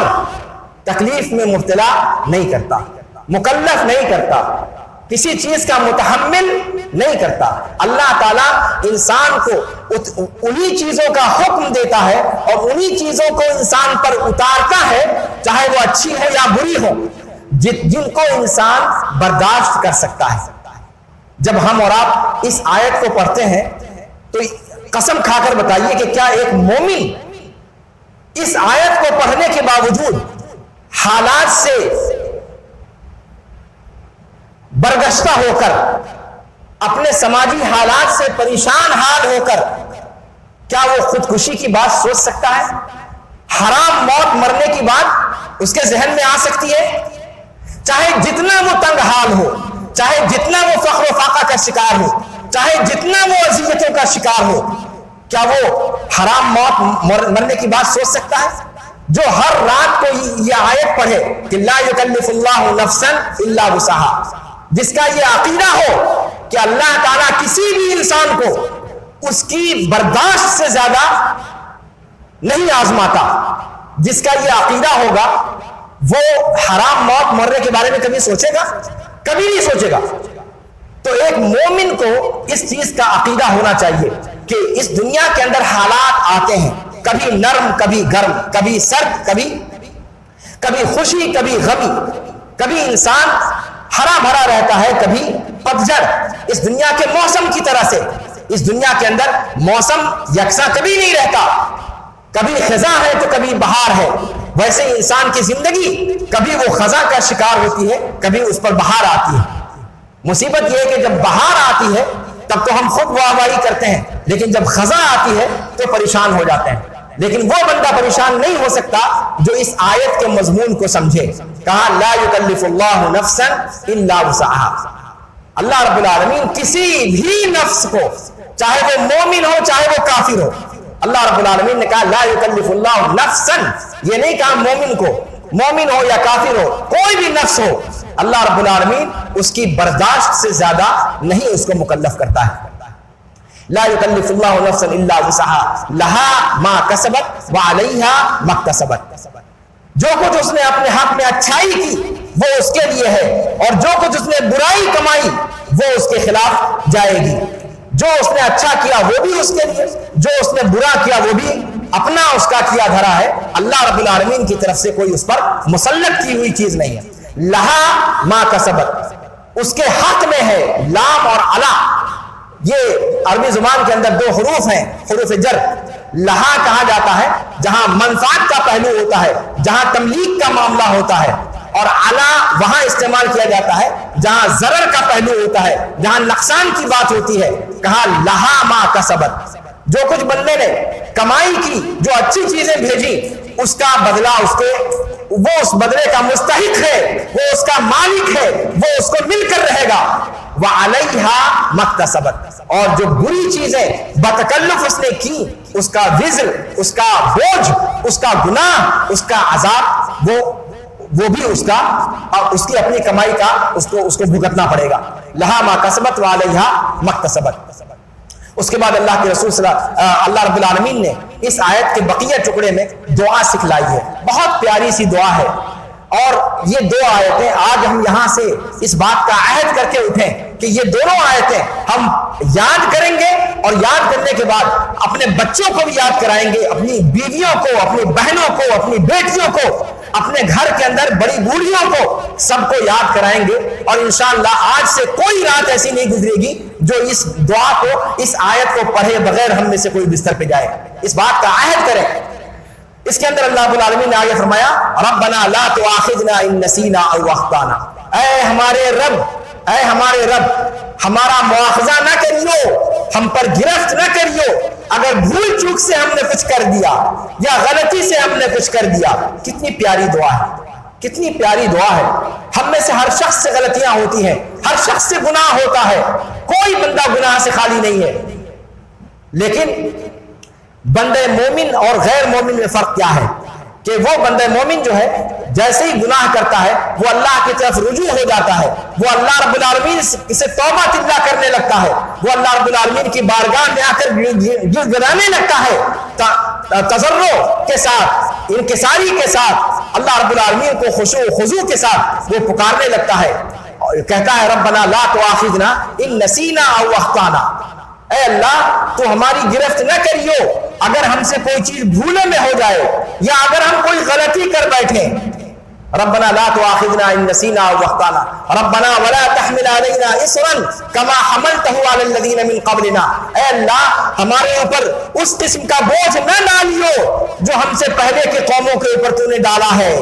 تکلیف میں مبتلا نہیں کرتا، مکلف نہیں کرتا، کسی چیز کا متحمل نہیں کرتا۔ اللہ تعالیٰ انسان کو انہی چیزوں کا حکم دیتا ہے اور انہی چیزوں کو انسان پر اتارتا ہے، چاہے وہ اچھی ہو یا بری ہو، جن کو انسان برداشت کر سکتا ہے۔ جب ہم اور آپ اس آیت کو پڑھتے ہیں تو قسم کھا کر بتائیے کہ کیا ایک مومن اس آیت کو پڑھنے کے باوجود حالات سے برگشتہ ہو کر، اپنے سماجی حالات سے پریشان حال ہو کر، کیا وہ خودکشی کی بات سوچ سکتا ہے؟ حرام موت مرنے کی بات اس کے ذہن میں آ سکتی ہے؟ چاہے جتنا وہ تنگ حال ہو، چاہے جتنا وہ فقر و فاقہ کا شکار ہو، چاہے جتنا وہ اذیتوں کا شکار ہو، کیا وہ حرام موت مرنے کی بات سوچ سکتا ہے؟ جو ہر رات کو یہ آیت پڑھے کہ لا یکلف اللہ نفسا الا وسعها، جس کا یہ عقیدہ ہو کہ اللہ تعالیٰ کسی بھی انسان کو اس کی برداشت سے زیادہ نہیں آزماتا، جس کا یہ عقیدہ ہوگا وہ حرام موت مرنے کے بارے میں کبھی سوچے گا؟ کبھی نہیں سوچے گا۔ تو ایک مومن کو اس چیز کا عقیدہ ہونا چاہیے کہ اس دنیا کے اندر حالات آتے ہیں، کبھی نرم کبھی گرم، کبھی سرد کبھی خوشی کبھی غمی، کبھی انسان ہرا بھرا رہتا ہے، کبھی پتجھڑ۔ اس دنیا کے موسم کی طرح سے اس دنیا کے اندر موسم یکساں کبھی نہیں رہتا، کبھی خزاں ہے تو کبھی بہار ہے۔ ویسے انسان کی زندگی کبھی وہ خزاں کا شکار ہوتی ہے، کبھی اس پر بہار آتی ہے۔ مصیبت یہ ہے کہ جب بہار آتی ہے تب تو ہم خود واہ واہی کرتے ہیں، لیکن جب خزاں آتی ہے تو پریشان ہو جاتے ہیں۔ لیکن وہ بندہ پریشان نہیں ہو سکتا جو اس آیت کے مضمون کو سمجھے۔ کہا لا یکلف اللہ نفسا الا وسعها۔ اللہ رب العالمین کسی بھی نفس کو، چاہے وہ مومن ہو چاہے وہ کافر ہو، اللہ رب العالمین نے کہا لا یکلف اللہ نفسا، یہ نہیں کہا مومن کو، مومن ہو یا کافر ہو، کوئی بھی نفس ہو، اللہ رب العالمین اس کی برداشت سے زیادہ نہیں اس کو مکلف کرتا ہے۔ لا یکلف اللہ نفسا الا وسعها لها ما کسبت وعلیہا ما اکتسبت۔ جو کچھ اس نے اپنے حق میں اچھائی کی وہ اس کے لیے ہے، اور جو کچھ اس نے برائی کمائی وہ اس کے خلاف جائے گی۔ جو اس نے اچھا کیا وہ بھی اس کے لیے، جو اس نے برا کیا وہ بھی اپنا اس کا کیا دھرا ہے۔ اللہ رب العالمین کی طرف سے کوئی اس پر مسلط کی ہوئی چیز نہیں ہے۔ لہا ما کسبت، اس کے حق میں ہے۔ لام اور علا یہ عربی زبان کے اندر دو حروف ہیں، حروف جر۔ لہا کہا جاتا ہے جہاں منفعت کا پہلو ہوتا ہے، جہاں تملیک کا معاملہ ہوتا ہے، اور علا وہاں استعمال کیا جاتا ہے جہاں ضرر کا پہلو ہوتا ہے، جہاں نقصان کی بات ہوتی ہے۔ کہا لہا ما کسبت، جو کچھ بندے نے کمائی کی، جو اچھی چیزیں بھیجی، اس کا بدلہ وہ اس بدلے کا مستحق ہے، وہ اس کا مالک ہے، وہ اس کو مل کر رہے گا۔ وعلیہا ما اکتسبت، اور جو بری چیزیں بتکلف اس نے کی، اس کا وزر، اس کا بوجھ، اس کا گناہ، اس کا عذاب، وہ بھی اس کا اور اس کی اپنی کمائی کا اس کو بھگتنا پڑے گا۔ لہا ما کسبت وعلیہا ما اکتسبت۔ اس کے بعد اللہ کے رسول اللہ رب العالمین نے اس آیت کے بقیہ ٹکڑے میں دعا سکھلائی ہے، بہت پیاری سی دعا ہے۔ اور یہ دو آیتیں آج ہم یہاں سے اس بات کا عہد کر کے اٹھیں کہ یہ دونوں آیتیں ہم یاد کریں گے، اور یاد کرنے کے بعد اپنے بچوں کو بھی یاد کرائیں گے، اپنی بیویوں کو، اپنی بہنوں کو، اپنی بیٹیوں کو، اپنے گھر کے اندر بڑی بوڑھیوں کو، سب کو یاد کرائیں گے۔ اور انشاءاللہ آج سے کوئی رات ایسی نہیں گزرے گی جو اس دعا کو، اس آیت کو پڑھے بغیر ہم میں سے کوئی بستر پہ جائے۔ اس بات کا عہد کریں۔ اس کے اندر اللہ رب العالمین نے آگے فرمایا ربنا لا تؤاخذنا ان نسینا او اخطانا، اے ہمارے رب ہمارا مواخذہ نہ کریو، ہم پر گرفت نہ کریو اگر بھول چوک سے ہم نے کچھ کر دیا یا غلطی سے ہم نے کچھ کر دیا۔ کتنی پیاری دعا ہے، کتنی پیاری دعا ہے۔ ہم میں سے ہر شخص سے غلطیاں ہوتی ہیں، ہر شخص سے گناہ ہوتا ہے، کوئی بندہ گناہ سے خالی نہیں ہے، لیکن بندے مومن اور غیر مومن میں فرق کیا ہے کہ وہ بندے مومن جو ہے جیسے ہی گناہ کرتا ہے وہ اللہ کی طرف رجوع ہو جاتا ہے، وہ اللہ رب العالمین سے توبہ تلہ کرنے لگتا ہے، وہ اللہ رب العالمین کی بارگاہ میں آ کر گر گرانے لگتا ہے، تضرع کے ساتھ، انکساری کے ساتھ اللہ رب العالمین کو خشوع و خضوع کے ساتھ وہ پکارنے لگتا ہے اور کہتا ہے ربنا لا تؤاخذنا ان نسینا او اخطانا، اے اللہ تو ہماری گرفت نہ کریو اگر ہم سے کوئی چیز بھولے میں ہو جائے یا اگر ہم کوئی غلطی کر بیٹھیں. ربنا لا تؤاخذنا ان نسینا او اخطانا ربنا ولا تحمل علينا اصرا كما حملته على الذين من قبلنا، اے اللہ ہمارے اوپر اس قسم کا بوجھ نہ ڈالیو جو ہم سے پہلے کے قوموں کے اوپر تو نے ڈالا ہے.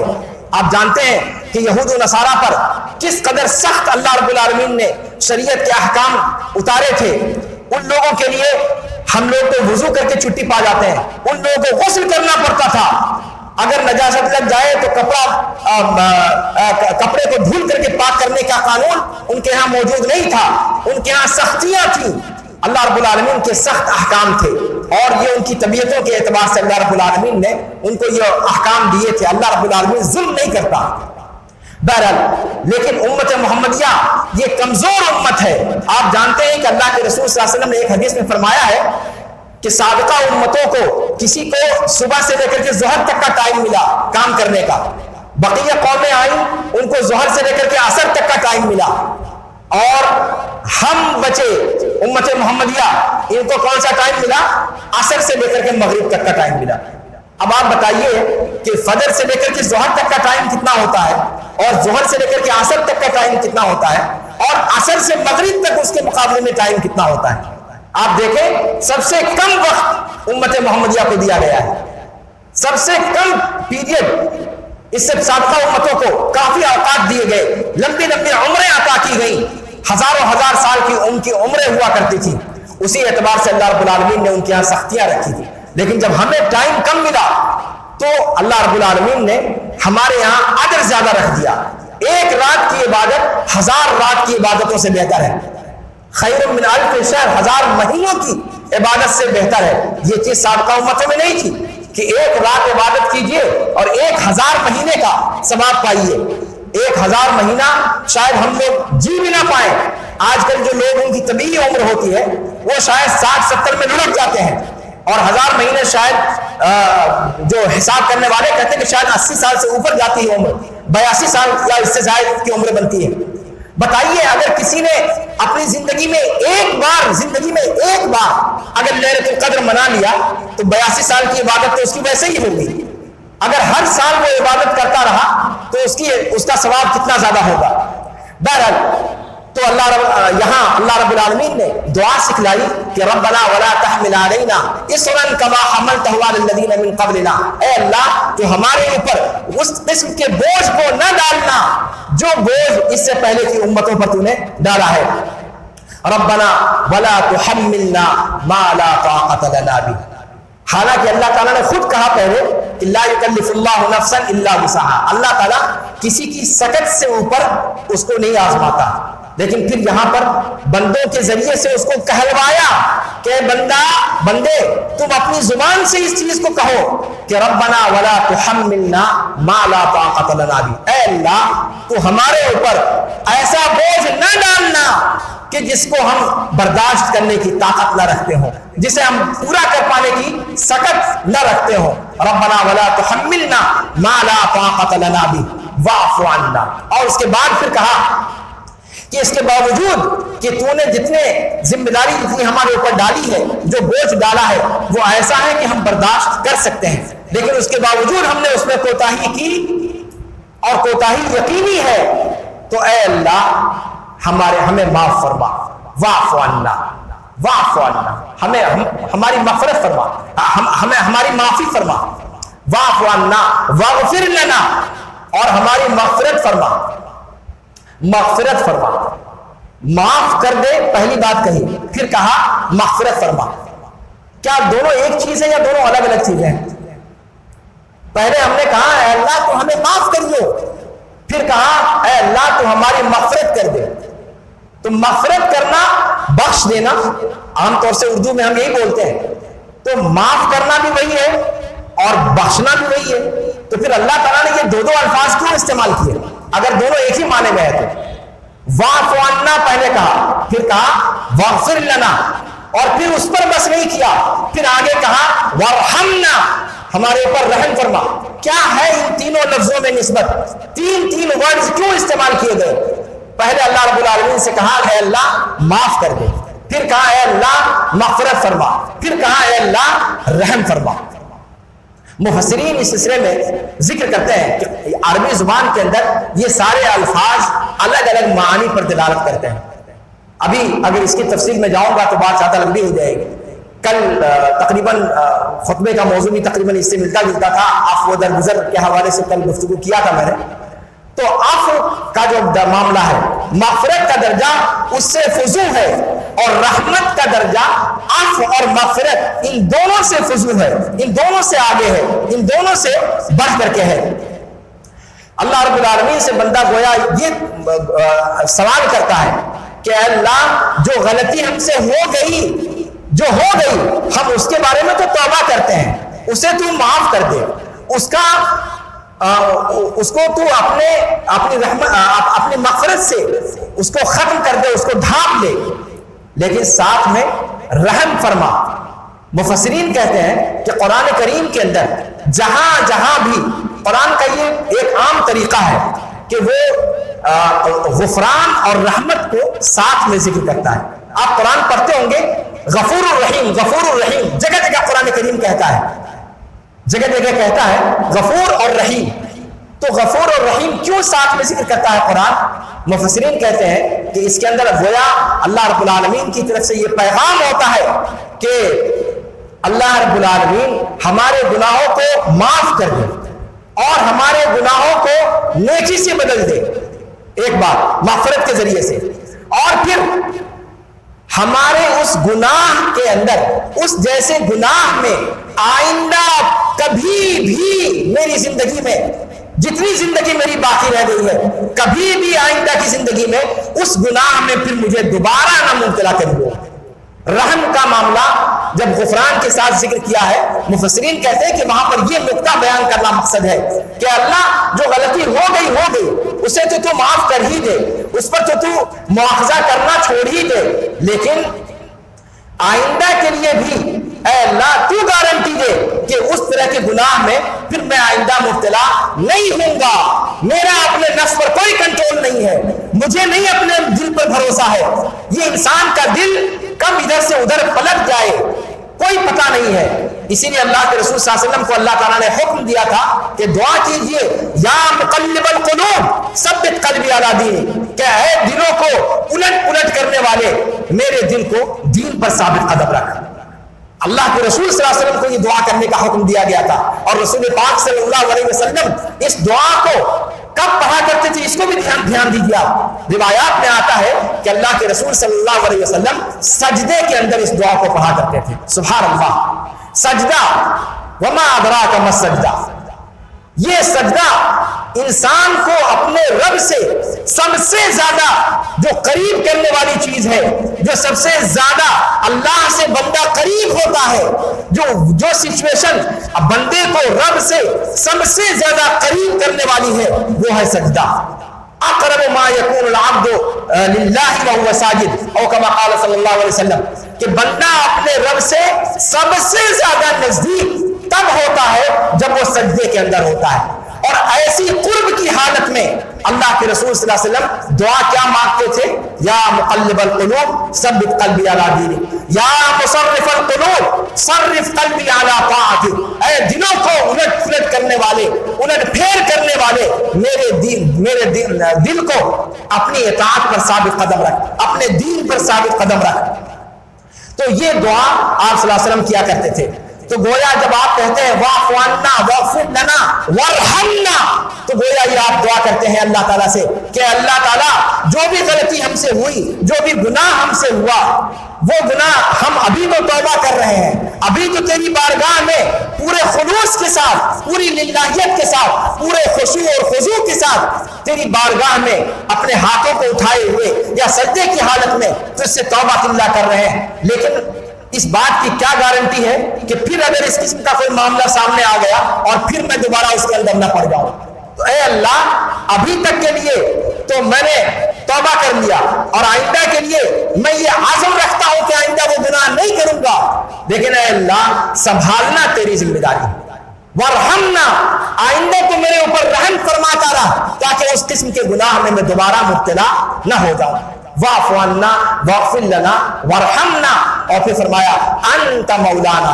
آپ جانتے ہیں کہ یہود و نصارہ پر کس قدر سخت اللہ رب العالمین نے شریعت کے احکام اتارے تھے. ان لوگوں کے لیے ہم لوگ تو وضو کر کے چھٹی پا جاتے ہیں، ان لوگوں کو غسل کرنا پڑتا تھا. اگر نجاست لگ جائے تو کپڑے کو دھل کر کے پاک کرنے کا قانون ان کے ہاں موجود نہیں تھا، ان کے ہاں سختیاں تھیں. اللہ رب العالمین کے سخت احکام تھے اور یہ ان کی طبیعتوں کے اعتبار سے اللہ رب العالمین نے ان کو یہ احکام دیے تھے. اللہ رب العالمین ظلم نہیں کرتا. بہرحال لیکن امت محمدیہ یہ کمزور امت ہے. آپ جانتے ہیں کہ اللہ کے رسول صلی اللہ علیہ وسلم نے ایک حدیث میں فرمایا ہے کہ سابقہ امتوں کو کسی کو صبح سے لے کر کے ظہر تک کا ٹائم ملا کام کرنے کا، بقیہ قومیں آئیں ان کو ظہر سے لے کر کے عصر تک کا ٹائم ملا، اور ہم بچے امت محمدیہ ان کو کون سا ٹائم ملا؟ عصر سے لے کر کے مغرب تک کا ٹائم ملا. اب آپ بتائیے کہ فجر سے لے کر کے ظہر تک کا ٹائم کتنا ہوتا ہے اور ظہر سے لے کر کے عصر تک کا ٹائم کتنا ہوتا ہے اور عصر سے مغرب تک اس کے مقابلے میں ٹائم کتنا ہوتا ہے. آپ دیکھیں سب سے کم وقت امت محمدیہ کو دیا گیا ہے، سب سے کم پیریڈ. اس سے سابقہ امتوں کو کافی اوقات دیے گئے، لمبی لمبی عمریں عطا کی گئیں، ہزاروں ہزار سال کی ان کی عمریں ہوا کرتی تھی. اسی اعتبار سے اللہ رب العالمین نے ان کے یہاں سختیاں رکھی تھی. لیکن جب ہمیں ٹائم کم ملا تو اللہ رب العالمین نے ہمارے یہاں اجر زیادہ رکھ دیا. ایک رات کی عبادت 1000 رات کی عبادتوں سے بہتر ہے. خیر من الف شہر، 1000 مہینوں کی عبادت سے بہتر ہے. یہ چیز سابقہ امتوں میں نہیں تھی کہ ایک رات عبادت کیجئے اور 1000 مہینے کا ثواب پائیے. 1000 مہینہ شاید ہم لوگ جی بھی نہ پائیں. آج کل جو لوگ ان کی طبیعی عمر ہوتی ہے وہ شاید 60-70 میں لڑک جاتے ہیں، اور 1000 مہینے شاید جو حساب کرنے والے کہتے ہیں کہ شاید 80 سال سے اوپر جاتی ہے عمر، 82 سال یا اس سے زائد کی عمر بنتی ہے. بتائیے اگر کسی نے اپنی زندگی میں ایک بار اگر لیلۃ القدر منا لیا تو 82 سال کی عبادت تو اس کی ویسے ہی ہوگی. اگر ہر سال وہ عبادت کرتا رہا تو اس کا ثواب کتنا زیادہ ہوگا. بہرحال تو اللہ رب العالمین نے دعا سکھلائی کہ ربنا ولا تحمل علينا اصرا كما حملته على الذين من قبلنا، اے اللہ تو ہمارے اوپر اس قسم کے بوجھ کو نہ ڈالنا جو بوجھ اس سے پہلے کی امتوں پر تو نے ڈالا ہے. ربنا ولا تحملنا ما لا طاقت لنا به، حالانکہ اللہ تعالیٰ نے خود کہا پہلے کہ لا یکلف اللہ نفسا الا وسعها، اللہ تعالیٰ کسی کی سکت سے اوپر اس کو نہیں آزماتا. لیکن پھر یہاں پر بندوں کے ذریعے سے اس کو کہلوایا کہ بندے تم اپنی زبان سے اس چیز کو کہو کہ ربنا ولا تحملنا ما لا طاقت لنا به، اے اللہ تو ہمارے اوپر ایسا بوجھ نہ ڈالنا کہ جس کو ہم برداشت کرنے کی طاقت نہ رکھتے ہوں، جسے ہم پورا کر پانے کی سکت نہ رکھتے ہوں. ربنا ولا تحملنا ما لا طاقت لنا به واعف عنا. اور اس کے بعد پھر کہا کہ اس کے باوجود کہ تو نے جتنے ذمہ داری جتنی ہمارے اوپر ڈالی ہے، جو بوجھ ڈالا ہے وہ ایسا ہے کہ ہم برداشت کر سکتے ہیں، لیکن اس کے باوجود ہم نے اس میں کوتاہی کی اور کوتاہی یقینی ہے، تو اے اللہ ہمیں معاف فرما. واعف عنا، واعف عنا، ہماری مغفرت فرما، ہماری معافی فرما. واعف عنا واغفر لنا، اور ہماری مغفرت فرما. مغفرت فرما، معاف کر دے، پہلی بات کہی، پھر کہا مغفرت فرما. کیا دونوں ایک چیز ہے یا دونوں الگ الگ چیزیں ہیں؟ پہلے ہم نے کہا اے اللہ تو ہمیں معاف کر دو، پھر کہا اے اللہ تو ہماری مغفرت کر دے. تو مغفرت کرنا، بخش دینا، عام طور سے اردو میں ہم یہی بولتے ہیں. تو معاف کرنا بھی وہی ہے اور بخشنا بھی وہی ہے. تو پھر اللہ تعالیٰ نے یہ دو الفاظ کیوں استعمال کیے اگر دونوں ایک ہی معنی میں ہے تو؟ واعف عنا پہلے کہا، پھر کہا واغفر لنا، اور پھر اس پر بس نہیں کیا، پھر آگے کہا وارحمنا، ہمارے اوپر رحم فرما. کیا ہے ان تینوں لفظوں میں نسبت؟ تین ورڈز کیوں استعمال کیے گئے؟ پہلے اللہ رب العالمین سے کہا اے اللہ معاف کر دے، پھر کہا اے اللہ مغفرت فرما، پھر کہا اے اللہ رحم فرما. مفسرین اس سلسلے میں ذکر کرتے ہیں کہ عربی زبان کے اندر یہ سارے الفاظ الگ الگ معانی پر دلالت کرتے ہیں. ابھی اگر اس کی تفصیل میں جاؤں گا تو بات زیادہ لمبی ہو جائے گی. کل تقریباً خطبے کا موضوع بھی تقریباً اس سے ملتا جلتا تھا، عفو و درگزر کے حوالے سے کل گفتگو کیا تھا میں نے. تو عفو کا جو معاملہ ہے، مغفرت کا درجہ اس سے فضو ہے، اور رحمت کا درجہ عفو اور مغفرت ان دونوں سے فضو ہے، ان دونوں سے آگے ہے، ان دونوں سے بڑھ کر کے ہے. اللہ رب العالمین سے بندہ گویا یہ سوال کرتا ہے کہ اللہ جو غلطی ہم سے ہو گئی ہم اس کے بارے میں تو توبہ کرتے ہیں، اسے تو معاف کر دے، اس کو تو اپنی مغفرت سے اس کو ختم کر دے، اس کو ڈھانپ لے، لیکن ساتھ میں رحم فرما. مفسرین کہتے ہیں کہ قرآن کریم کے اندر جہاں جہاں بھی قرآن کا یہ ایک عام طریقہ ہے کہ وہ غفران اور رحمت کو ساتھ میں ذکر کرتا ہے. آپ قرآن پڑھتے ہوں گے غفور الرحیم غفور الرحیم، جگہ جگہ قرآن کریم کہتا ہے، جگہ جگہ کہتا ہے غفور اور رحیم. تو غفور اور رحیم کیوں ساتھ میں ذکر کرتا ہے قرآن؟ مفسرین کہتے ہیں کہ اس کے اندر گویا اللہ رب العالمین کی طرف سے یہ پیغام ہوتا ہے کہ اللہ رب العالمین ہمارے گناہوں کو معاف کر دے اور ہمارے گناہوں کو نیکی سے بدل دے، ایک بات مغفرت کے ذریعے سے، اور پھر ہمارے اس گناہ کے اندر، اس جیسے گناہ میں آئندہ کبھی بھی میری زندگی میں، جتنی زندگی میری باقی رہ گئی ہے، کبھی بھی آئندہ کی زندگی میں اس گناہ میں پھر مجھے دوبارہ نہ مبتلا کریے. رحم کا معاملہ جب غفران کے ساتھ ذکر کیا ہے، مفسرین کہتے ہیں کہ وہاں پر یہ نقطہ بیان کرنا مقصد ہے کہ اللہ جو غلطی ہو گئی اسے تو معاف کر ہی دے، اس پر تو مواخذہ کرنا چھوڑ ہی دے، لیکن آئندہ کے لیے بھی اے اللہ تو گارنٹی دے کہ اس طرح کے گناہ میں پھر میں آئندہ مبتلا نہیں ہوں گا. میرا اپنے نفس پر کوئی کنٹرول نہیں ہے، مجھے نہیں اپنے دل پر بھروسہ ہے. یہ انسان کا دل کب ادھر سے ادھر پلٹ جائے کوئی پتہ نہیں ہے. اسی لیے اللہ کے رسول صلی اللہ علیہ وسلم کو اللہ تعالیٰ نے حکم دیا تھا کہ دعا کیجئے یا مقلب القلوب ثبت قلبی علی دینک، کہ اے دلوں کو الٹ پلٹ کرنے والے میرے دل کو دین پر ثابت قدم رکھ. اللہ کے رسول صلی اللہ علیہ وسلم کو یہ دعا کرنے کا حکم دیا گیا تھا، اور رسول پاک صلی اللہ علیہ وسلم اس دعا کو کب پڑھا کرتے تھے اس کو بھی دھیان دیجیے آپ. روایات میں آتا ہے کہ اللہ کے رسول صلی اللہ علیہ وسلم سجدے کے اندر اس دعا کو پڑھا کرتے تھے. سبحان اللہ. سجدہ وما ادراک ما السجدہ، یہ سجدہ انسان کو اپنے رب سے سب سے زیادہ جو قریب کرنے والی چیز ہے، جو سب سے زیادہ اللہ سے بندہ قریب ہوتا ہے، جو سچویشن بندے کو رب سے سب سے زیادہ قریب کرنے والی ہے وہ ہے سجدہ. اقرب ما یکون العبد للہ وهو ساجد، او کما قال صلی اللہ علیہ وسلم، کہ بندہ اپنے رب سے سب سے زیادہ نزدیک تب ہوتا ہے جب وہ سجدے کے اندر ہوتا ہے. اور ایسی قرب کی حالت میں اللہ کے رسول صلی اللہ علیہ وسلم دعا کیا مانگتے تھے؟ یا مقلب القلوب ثبت قلبی علی دینک، یا مصرف القلوب صرف قلبی علی طاعتک، اے دلوں کو الٹ پلٹ کرنے والے، الٹ پھیر کرنے والے میرے دل کو اپنی اطاعت پر ثابت قدم رکھ، اپنے دین پر ثابت قدم رکھ. تو یہ دعا آپ صلی اللہ علیہ وسلم کیا کرتے تھے. تو گویا جب آپ کہتے ہیں واعف عنا واغفر لنا وارحمنا، تو گویا یہ آپ دعا کرتے ہیں اللہ تعالیٰ سے کہ اللہ تعالیٰ جو بھی غلطی ہم سے ہوئی، جو بھی گناہ ہم سے ہوا، وہ گناہ ہم ابھی تو توبہ کر رہے ہیں، ابھی تو تیری بارگاہ میں پورے خلوص کے ساتھ، پوری للہیت کے ساتھ، پورے خشوع اور خضوع کے ساتھ تیری بارگاہ میں اپنے ہاتھوں کو اٹھائے ہوئے یا سجدے کی حالت میں تجھ سے توبہ اللہ کر رہے ہیں. لیکن اس بات کی کیا گارنٹی ہے کہ پھر اگر اس قسم کا کوئی معاملہ سامنے آ گیا اور پھر میں دوبارہ اس کے اندر نہ پڑ جاؤں؟ تو اے اللہ ابھی تک کے لیے تو میں نے توبہ کر لیا اور آئندہ کے لیے میں یہ عزم رکھتا ہوں کہ آئندہ وہ گناہ نہیں کروں گا، لیکن اے اللہ سنبھالنا تیری ذمہ داری ہے، ورحمنا آئندہ تو میرے اوپر رحم فرماتا رہا تاکہ اس قسم کے گناہ میں دوبارہ مبتلا نہ ہو جاؤں، واعف عنا واغفر لنا وارحمنا، اور پھر فرمایا انت مولانا،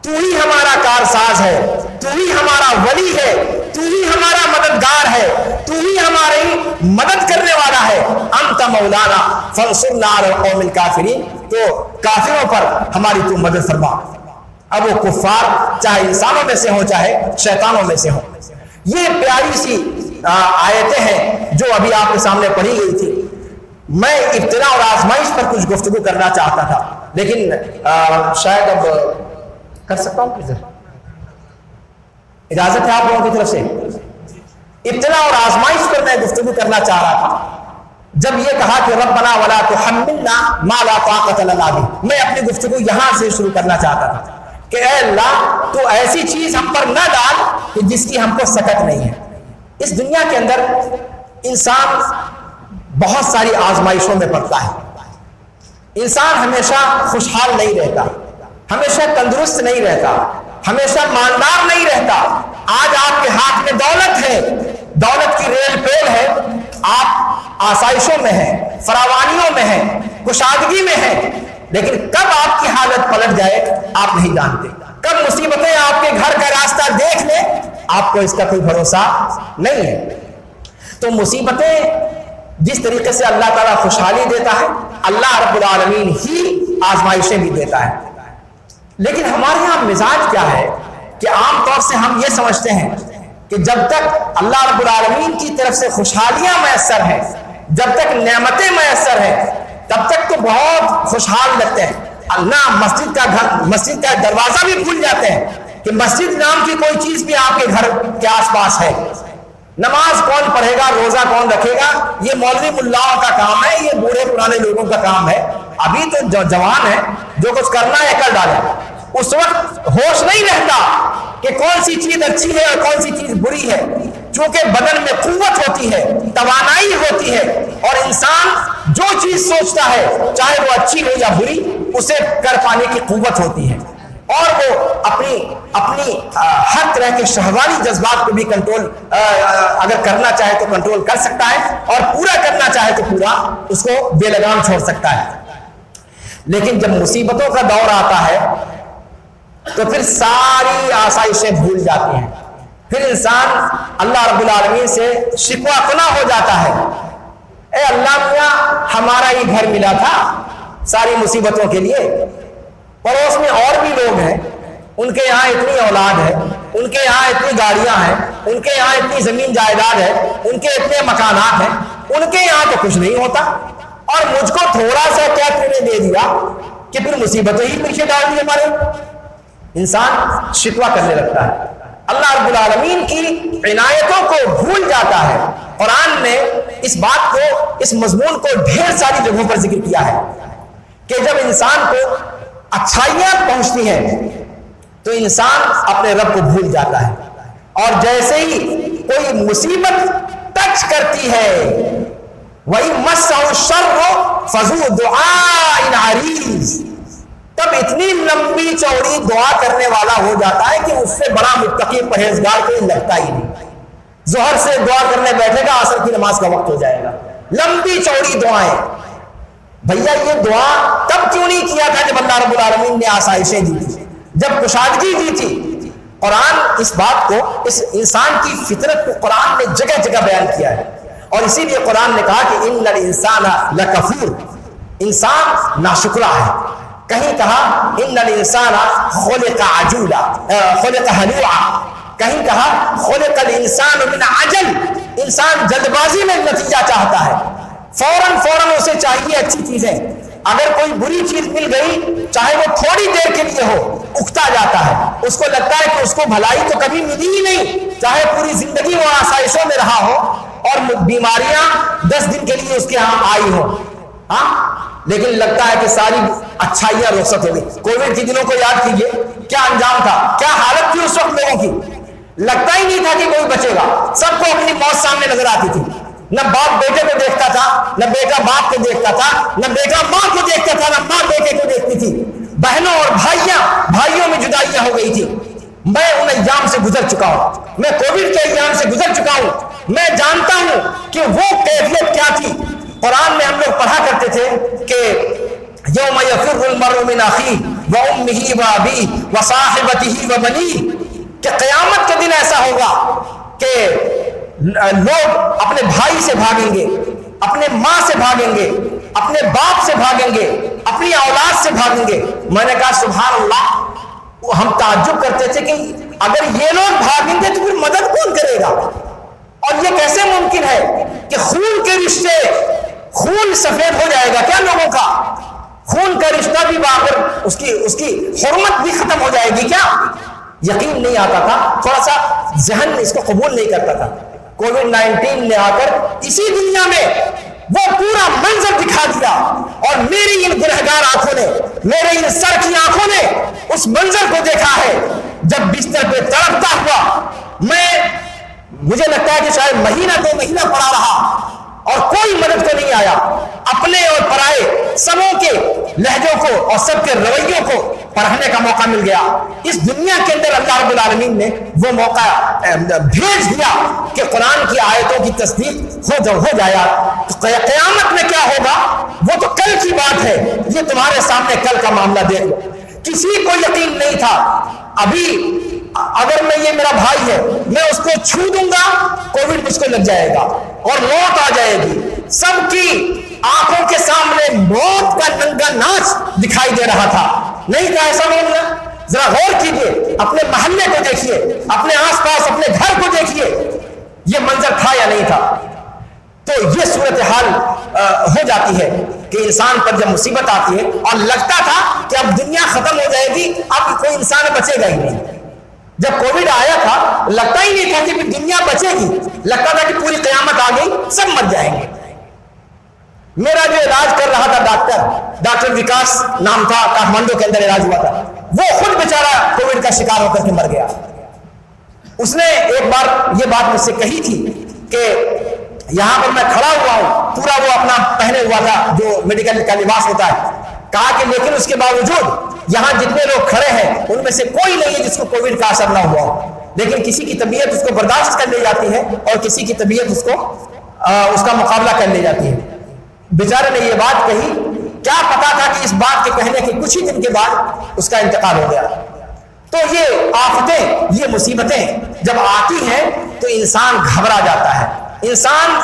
تو ہی ہمارا کارساز ہے، تو ہی ہمارا ولی ہے، تو ہی ہمارا مددگار ہے، تو ہی ہماری مدد کرنے والا ہے، انت مولانا فانصرنا علی القوم الکافرین، تو کافروں پر ہماری تو مدد فرما۔ اب وہ کفار چاہے انسانوں میں سے ہوں چاہے شیطانوں میں سے ہوں۔ یہ پیاری سی آیتیں ہیں جو ابھی آپ کے سامنے پڑھی گئی تھی۔ میں ابتلا اور آزمائش پر کچھ گفتگو کرنا چاہتا تھا، لیکن شاید اب کر سکتا ہوں پلیز؟ اجازت ہے آپ لوگوں کی طرف سے؟ ابتلا اور آزمائش پر میں گفتگو کرنا چاہ رہا تھا۔ جب یہ کہا کہ ربنا ولا تحملنا ما لا طاقت لنا بہ، میں اپنی گفتگو یہاں سے شروع کرنا چاہتا تھا کہ اے اللہ تو ایسی چیز ہم پر نہ ڈال کہ جس کی ہم کو سکت نہیں ہے۔ اس دنیا کے اندر انسان بہت ساری آزمائشوں میں پڑتا ہے، انسان ہمیشہ خوشحال نہیں رہتا، ہمیشہ تندرست نہیں رہتا، ہمیشہ مالدار نہیں رہتا۔ آج آپ کے ہاتھ میں دولت ہے، دولت کی ریل پیل ہے، آپ آسائشوں میں ہیں، فراوانیوں میں ہیں، کشادگی میں ہیں، لیکن کب آپ کی حالت پلٹ جائے آپ نہیں جانتے، کب مصیبتیں آپ کے گھر کا راستہ دیکھ لیں آپ کو اس کا کوئی بھروسہ نہیں ہے۔ تو مصیبتیں جس طریقے سے اللہ تعالیٰ خوشحالی دیتا ہے، اللہ رب العالمین ہی آزمائشیں بھی دیتا ہے، لیکن ہمارے یہاں مزاج کیا ہے کہ عام طور سے ہم یہ سمجھتے ہیں کہ جب تک اللہ رب العالمین کی طرف سے خوشحالیاں میسر ہیں، جب تک نعمتیں میسر ہیں، تب تک تو بہت خوشحال لگتے ہیں۔ اللہ مسجد کا دروازہ بھی بھول جاتے ہیں کہ مسجد نام کی کوئی چیز بھی آپ کے گھر کے آس پاس ہے۔ نماز کون پڑھے گا، روزہ کون رکھے گا، یہ مولوی ملاؤں کا کام ہے، یہ بوڑھے پرانے لوگوں کا کام ہے۔ ابھی تو جو جوان ہے جو کچھ کرنا ہے کر ڈالے، اس وقت ہوش نہیں رہتا کہ کون سی چیز اچھی ہے اور کون سی چیز بری ہے، چونکہ بدن میں قوت ہوتی ہے، توانائی ہوتی ہے، اور انسان جو چیز سوچتا ہے چاہے وہ اچھی ہو یا بری اسے کر پانے کی قوت ہوتی ہے، اور وہ اپنی ہر طرح کے شہوانی جذبات کو بھی کنٹرول اگر کرنا چاہے تو کنٹرول کر سکتا ہے، اور پورا کرنا چاہے تو پورا اس کو بے لگام چھوڑ سکتا ہے۔ لیکن جب مصیبتوں کا دور آتا ہے تو پھر ساری آسائشیں بھول جاتی ہیں، پھر انسان اللہ رب العالمین سے شکوہ کنا ہو جاتا ہے، اے اللہ میاں ہمارا ہی گھر ملا تھا ساری مصیبتوں کے لیے، پڑوس میں اور بھی لوگ ہیں، ان کے یہاں اتنی اولاد ہے، ان کے یہاں اتنی گاڑیاں ہیں، ان کے یہاں اتنی زمین جائیداد ہے، ان کے اتنے مکانات ہیں، ان کے یہاں تو کچھ نہیں ہوتا، اور مجھ کو تھوڑا سا کیا تم نے دے دیا کہ پھر مصیبتیں ہی پیچھے ڈال دی ہمارے۔ انسان شکوہ کرنے لگتا ہے، اللہ رب العالمین کی عنایتوں کو بھول جاتا ہے۔ قرآن نے اس بات کو، اس مضمون کو ڈھیر ساری جگہوں پر ذکر کیا ہے کہ جب انسان کو اچھائیاں پہنچتی ہیں تو انسان اپنے رب کو بھول جاتا ہے، اور جیسے ہی کوئی مصیبت ٹچ کرتی ہے وہی مَسَّهُ الشَّرُّ فَذُو دُعَاءٍ عَرِيضٍ، تب اتنی لمبی چوڑی دعا کرنے والا ہو جاتا ہے کہ اس سے بڑا متقی پرہیزگار کوئی لگتا ہی نہیں۔ ظہر سے دعا کرنے بیٹھے گا عصر کی نماز کا وقت ہو جائے گا، لمبی چوڑی دعائیں۔ بھیا یہ دعا تب کیوں نہیں کیا تھا جب اللہ رب العالمین نے آسائشیں دی تھی، جب کشادگی دی تھی؟ قرآن اس بات کو، اس انسان کی فطرت کو قرآن نے جگہ جگہ بیان کیا ہے، اور اسی لیے قرآن نے کہا کہ ان الانسان لکفور، انسان ناشکرا ہے۔ کہیں کہا ان الانسان خلق عجولا، خلق ہلوعا، کہیں کہا خلق الانسان من عجل، انسان جلد بازی میں نتیجہ چاہتا ہے، فوراً اسے چاہیے اچھی چیزیں، اگر کوئی بری چیز مل گئی چاہے وہ تھوڑی دیر کے لیے ہو اکتا جاتا ہے، اس کو لگتا ہے کہ اس کو بھلائی تو کبھی ملی ہی نہیں، چاہے پوری زندگی وہ آسائشوں میں رہا ہو اور بیماریاں 10 دن کے لیے اس کے ہاں آئی ہو، ہاں، لیکن لگتا ہے کہ ساری اچھائیاں رخصت ہو گئی. کووڈ کے دنوں کو یاد کیجئے، کیا انجام تھا، کیا حالت تھی اس وقت لوگوں کی. لگتا ہی نہیں تھا کہ کوئی بچے گا، سب کو اپنی موت سامنے نظر آتی تھی. نہ باپ بیٹے کو دیکھتا تھا، نہ بیٹا باپ کو دیکھتا تھا، نہ بیٹا ماں کو دیکھتا تھا، نہ ماں بیٹے کو دیکھتی تھی. بہنوں اور بھائیوں میں جدائیاں ہو گئی تھی. میں ان ایام سے گزر چکا ہوں، میں کووڈ کے ایام سے گزر چکا ہوں. میں جانتا ہوں کہ وہ کیفیت کیا تھی. قرآن میں ہم لوگ پڑھا کرتے تھے کہ یوم یفر المرء من اخیہ وامہ وابیہ وصاحبتہ وبنیہ، کہ قیامت کے دن ایسا ہوگا کہ لوگ اپنے بھائی سے بھاگیں گے، اپنے ماں سے بھاگیں گے، اپنے باپ سے بھاگیں گے، اپنی اولاد سے بھاگیں گے. میں نے کہا سبحان اللہ، ہم تعجب کرتے تھے کہ اگر یہ لوگ بھاگیں گے تو پھر مدد کون کرے گا؟ اور یہ کیسے ممکن ہے کہ خون کے رشتے، خون سفید ہو جائے گا کیا لوگوں کا؟ خون کا رشتہ بھی باہر، اس کی حرمت بھی ختم ہو جائے گی کیا؟ یقین نہیں آتا تھا، تھوڑا سا ذہن اس کو قبول نہیں کرتا تھا. کووڈ-19 نے آ کر اسی دنیا میں وہ پورا منظر دکھا دیا، اور میری ان گنہگار آنکھوں نے، میرے ان سر کی آنکھوں نے اس منظر کو دیکھا ہے جب بستر پہ تڑپتا ہوا مجھے لگتا ہے کہ شاید مہینہ 2 مہینہ پڑا رہا اور کوئی مدد کو نہیں آیا. اپنے اور پرائے سبوں کے لہجوں کو اور سب کے رویوں کو پڑھنے کا موقع مل گیا. اس دنیا کے اندر اللہ رب العالمین نے وہ موقع بھیج دیا کہ قرآن کی آیتوں کی تصدیق ہو جایا. قیامت میں کیا ہوگا وہ تو کل کی بات ہے، یہ تمہارے سامنے کل کا معاملہ دیکھ لو. کسی کو یقین نہیں تھا ابھی اگر یہ میرا بھائی ہے، میں اس کو چھو دوں گا کووڈ مجھ کو لگ جائے گا اور موت آ جائے گی. سب کی آنکھوں کے سامنے موت کا ننگا ناچ دکھائی دے رہا تھا. نہیں تھا ایسا معاملہ؟ ذرا غور کیجئے، اپنے محلے کو دیکھیے، اپنے آس پاس اپنے گھر کو دیکھیے، یہ منظر تھا یا نہیں تھا؟ تو یہ صورتحال ہو جاتی ہے کہ انسان پر جب مصیبت آتی ہے اور لگتا تھا کہ اب دنیا ختم ہو جائے گی، اب کوئی انسان بچے گا ہی نہیں. جب کووڈ آیا تھا لگتا ہی نہیں تھا کہ دنیا بچے گی، لگتا تھا کہ پوری قیامت آ گئی، سب مر جائیں گے. میرا جو علاج کر رہا تھا ڈاکٹر وکاس نام تھا، کاٹھمانڈو کے اندر علاج ہوا تھا، وہ خود بیچارہ کووڈ کا شکار ہو کر کے مر گیا. اس نے ایک بار یہ بات مجھ سے کہی تھی کہ یہاں پر میں کھڑا ہوا ہوں، پورا وہ اپنا پہنے ہوا تھا جو میڈیکل کا لباس ہوتا ہے. کہا کہ لیکن اس کے باوجود یہاں جتنے لوگ کھڑے ہیں ان میں سے کوئی نہیں ہے جس کو کووڈ کا اثر نہ ہوا ہو، لیکن کسی کی طبیعت اس کو برداشت کر لی جاتی ہے اور کسی کی طبیعت اس کا مقابلہ کر لی جاتی ہے. بیچارے نے یہ بات کہی، کیا پتا تھا کہ اس بات کے کہنے کے کچھ ہی دن کے بعد اس کا انتقال ہو گیا. تو یہ آفتیں، یہ مصیبتیں جب آتی ہیں تو انسان گھبرا جاتا ہے، انسان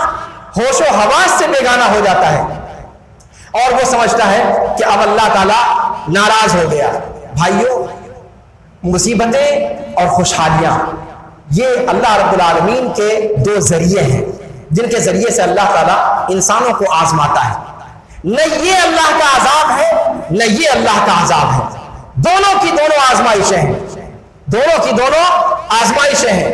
ہوش و حواس سے بیگانہ ہو جاتا ہے اور وہ سمجھتا ہے کہ اب اللہ تعالیٰ ناراض ہو گیا. بھائیوں، مصیبتیں اور خوشحالیاں یہ اللہ رب العالمین کے 2 ذریعے ہیں جن کے ذریعے سے اللہ تعالیٰ انسانوں کو آزماتا ہے. نہ یہ اللہ کا عذاب ہے نہ یہ اللہ کا عذاب ہے، دونوں کی دونوں آزمائشیں ہیں، دونوں کی دونوں آزمائشیں ہیں.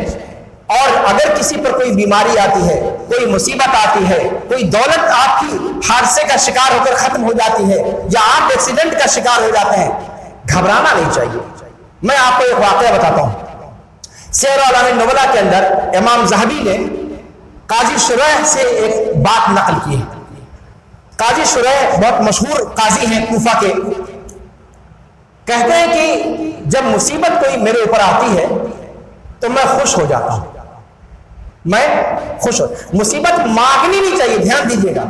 اور اگر کسی پر کوئی بیماری آتی ہے، کوئی مصیبت آتی ہے، کوئی دولت آپ کی حادثے کا شکار ہو کر ختم ہو جاتی ہے یا آپ ایکسیڈنٹ کا شکار ہو جاتے ہیں، گھبرانا نہیں چاہیے. میں آپ کو ایک واقعہ بتاتا ہوں. سیر اعلام نبلا کے اندر امام ذہبی نے قاضی شریح سے ایک بات نقل کی ہے. قاضی شریح بہت مشہور قاضی ہیں کوفہ کے. کہتے ہیں کہ جب مصیبت کوئی میرے اوپر آتی ہے تو میں خوش ہو جاتا ہوں، میں خوش ہو. مصیبت مانگنی نہیں چاہیے، دھیان دیجیے گا،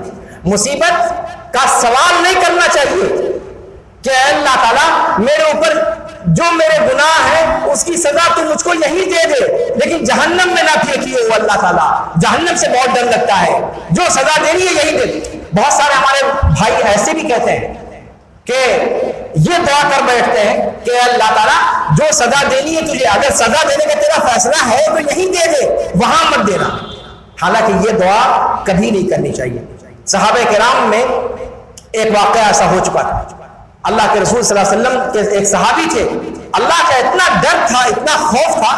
مصیبت کا سوال نہیں کرنا چاہیے کہ اے اللہ تعالیٰ میرے اوپر جو میرے گناہ ہیں اس کی سزا تو مجھ کو یہی دے دے، لیکن جہنم میں نہ پھینکیے وہ اللہ تعالیٰ، جہنم سے بہت ڈر لگتا ہے، جو سزا دینی ہے یہی دے. بہت سارے ہمارے بھائی ایسے بھی کہتے ہیں کہ یہ دعا کر بیٹھتے ہیں کہ اے اللہ تعالیٰ جو سزا دینی ہے تجھے، اگر سزا دینے کا تیرا فیصلہ ہے تو یہی دے دے، وہاں مت دینا. حالانکہ یہ دعا کبھی نہیں کرنی چاہیے. صحابہ کرام میں ایک واقعہ ایسا ہو چکا تھا. اللہ کے رسول صلی اللہ علیہ وسلم کے ایک صحابی تھے، اللہ کا اتنا ڈر تھا، اتنا خوف تھا،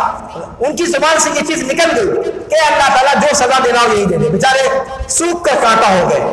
ان کی زبان سے یہ چیز نکل گئی کہ اللہ تعالیٰ جو سزا دینا ہو یہی دے دے. بیچارے سوکھ کر کانٹا ہو گئے.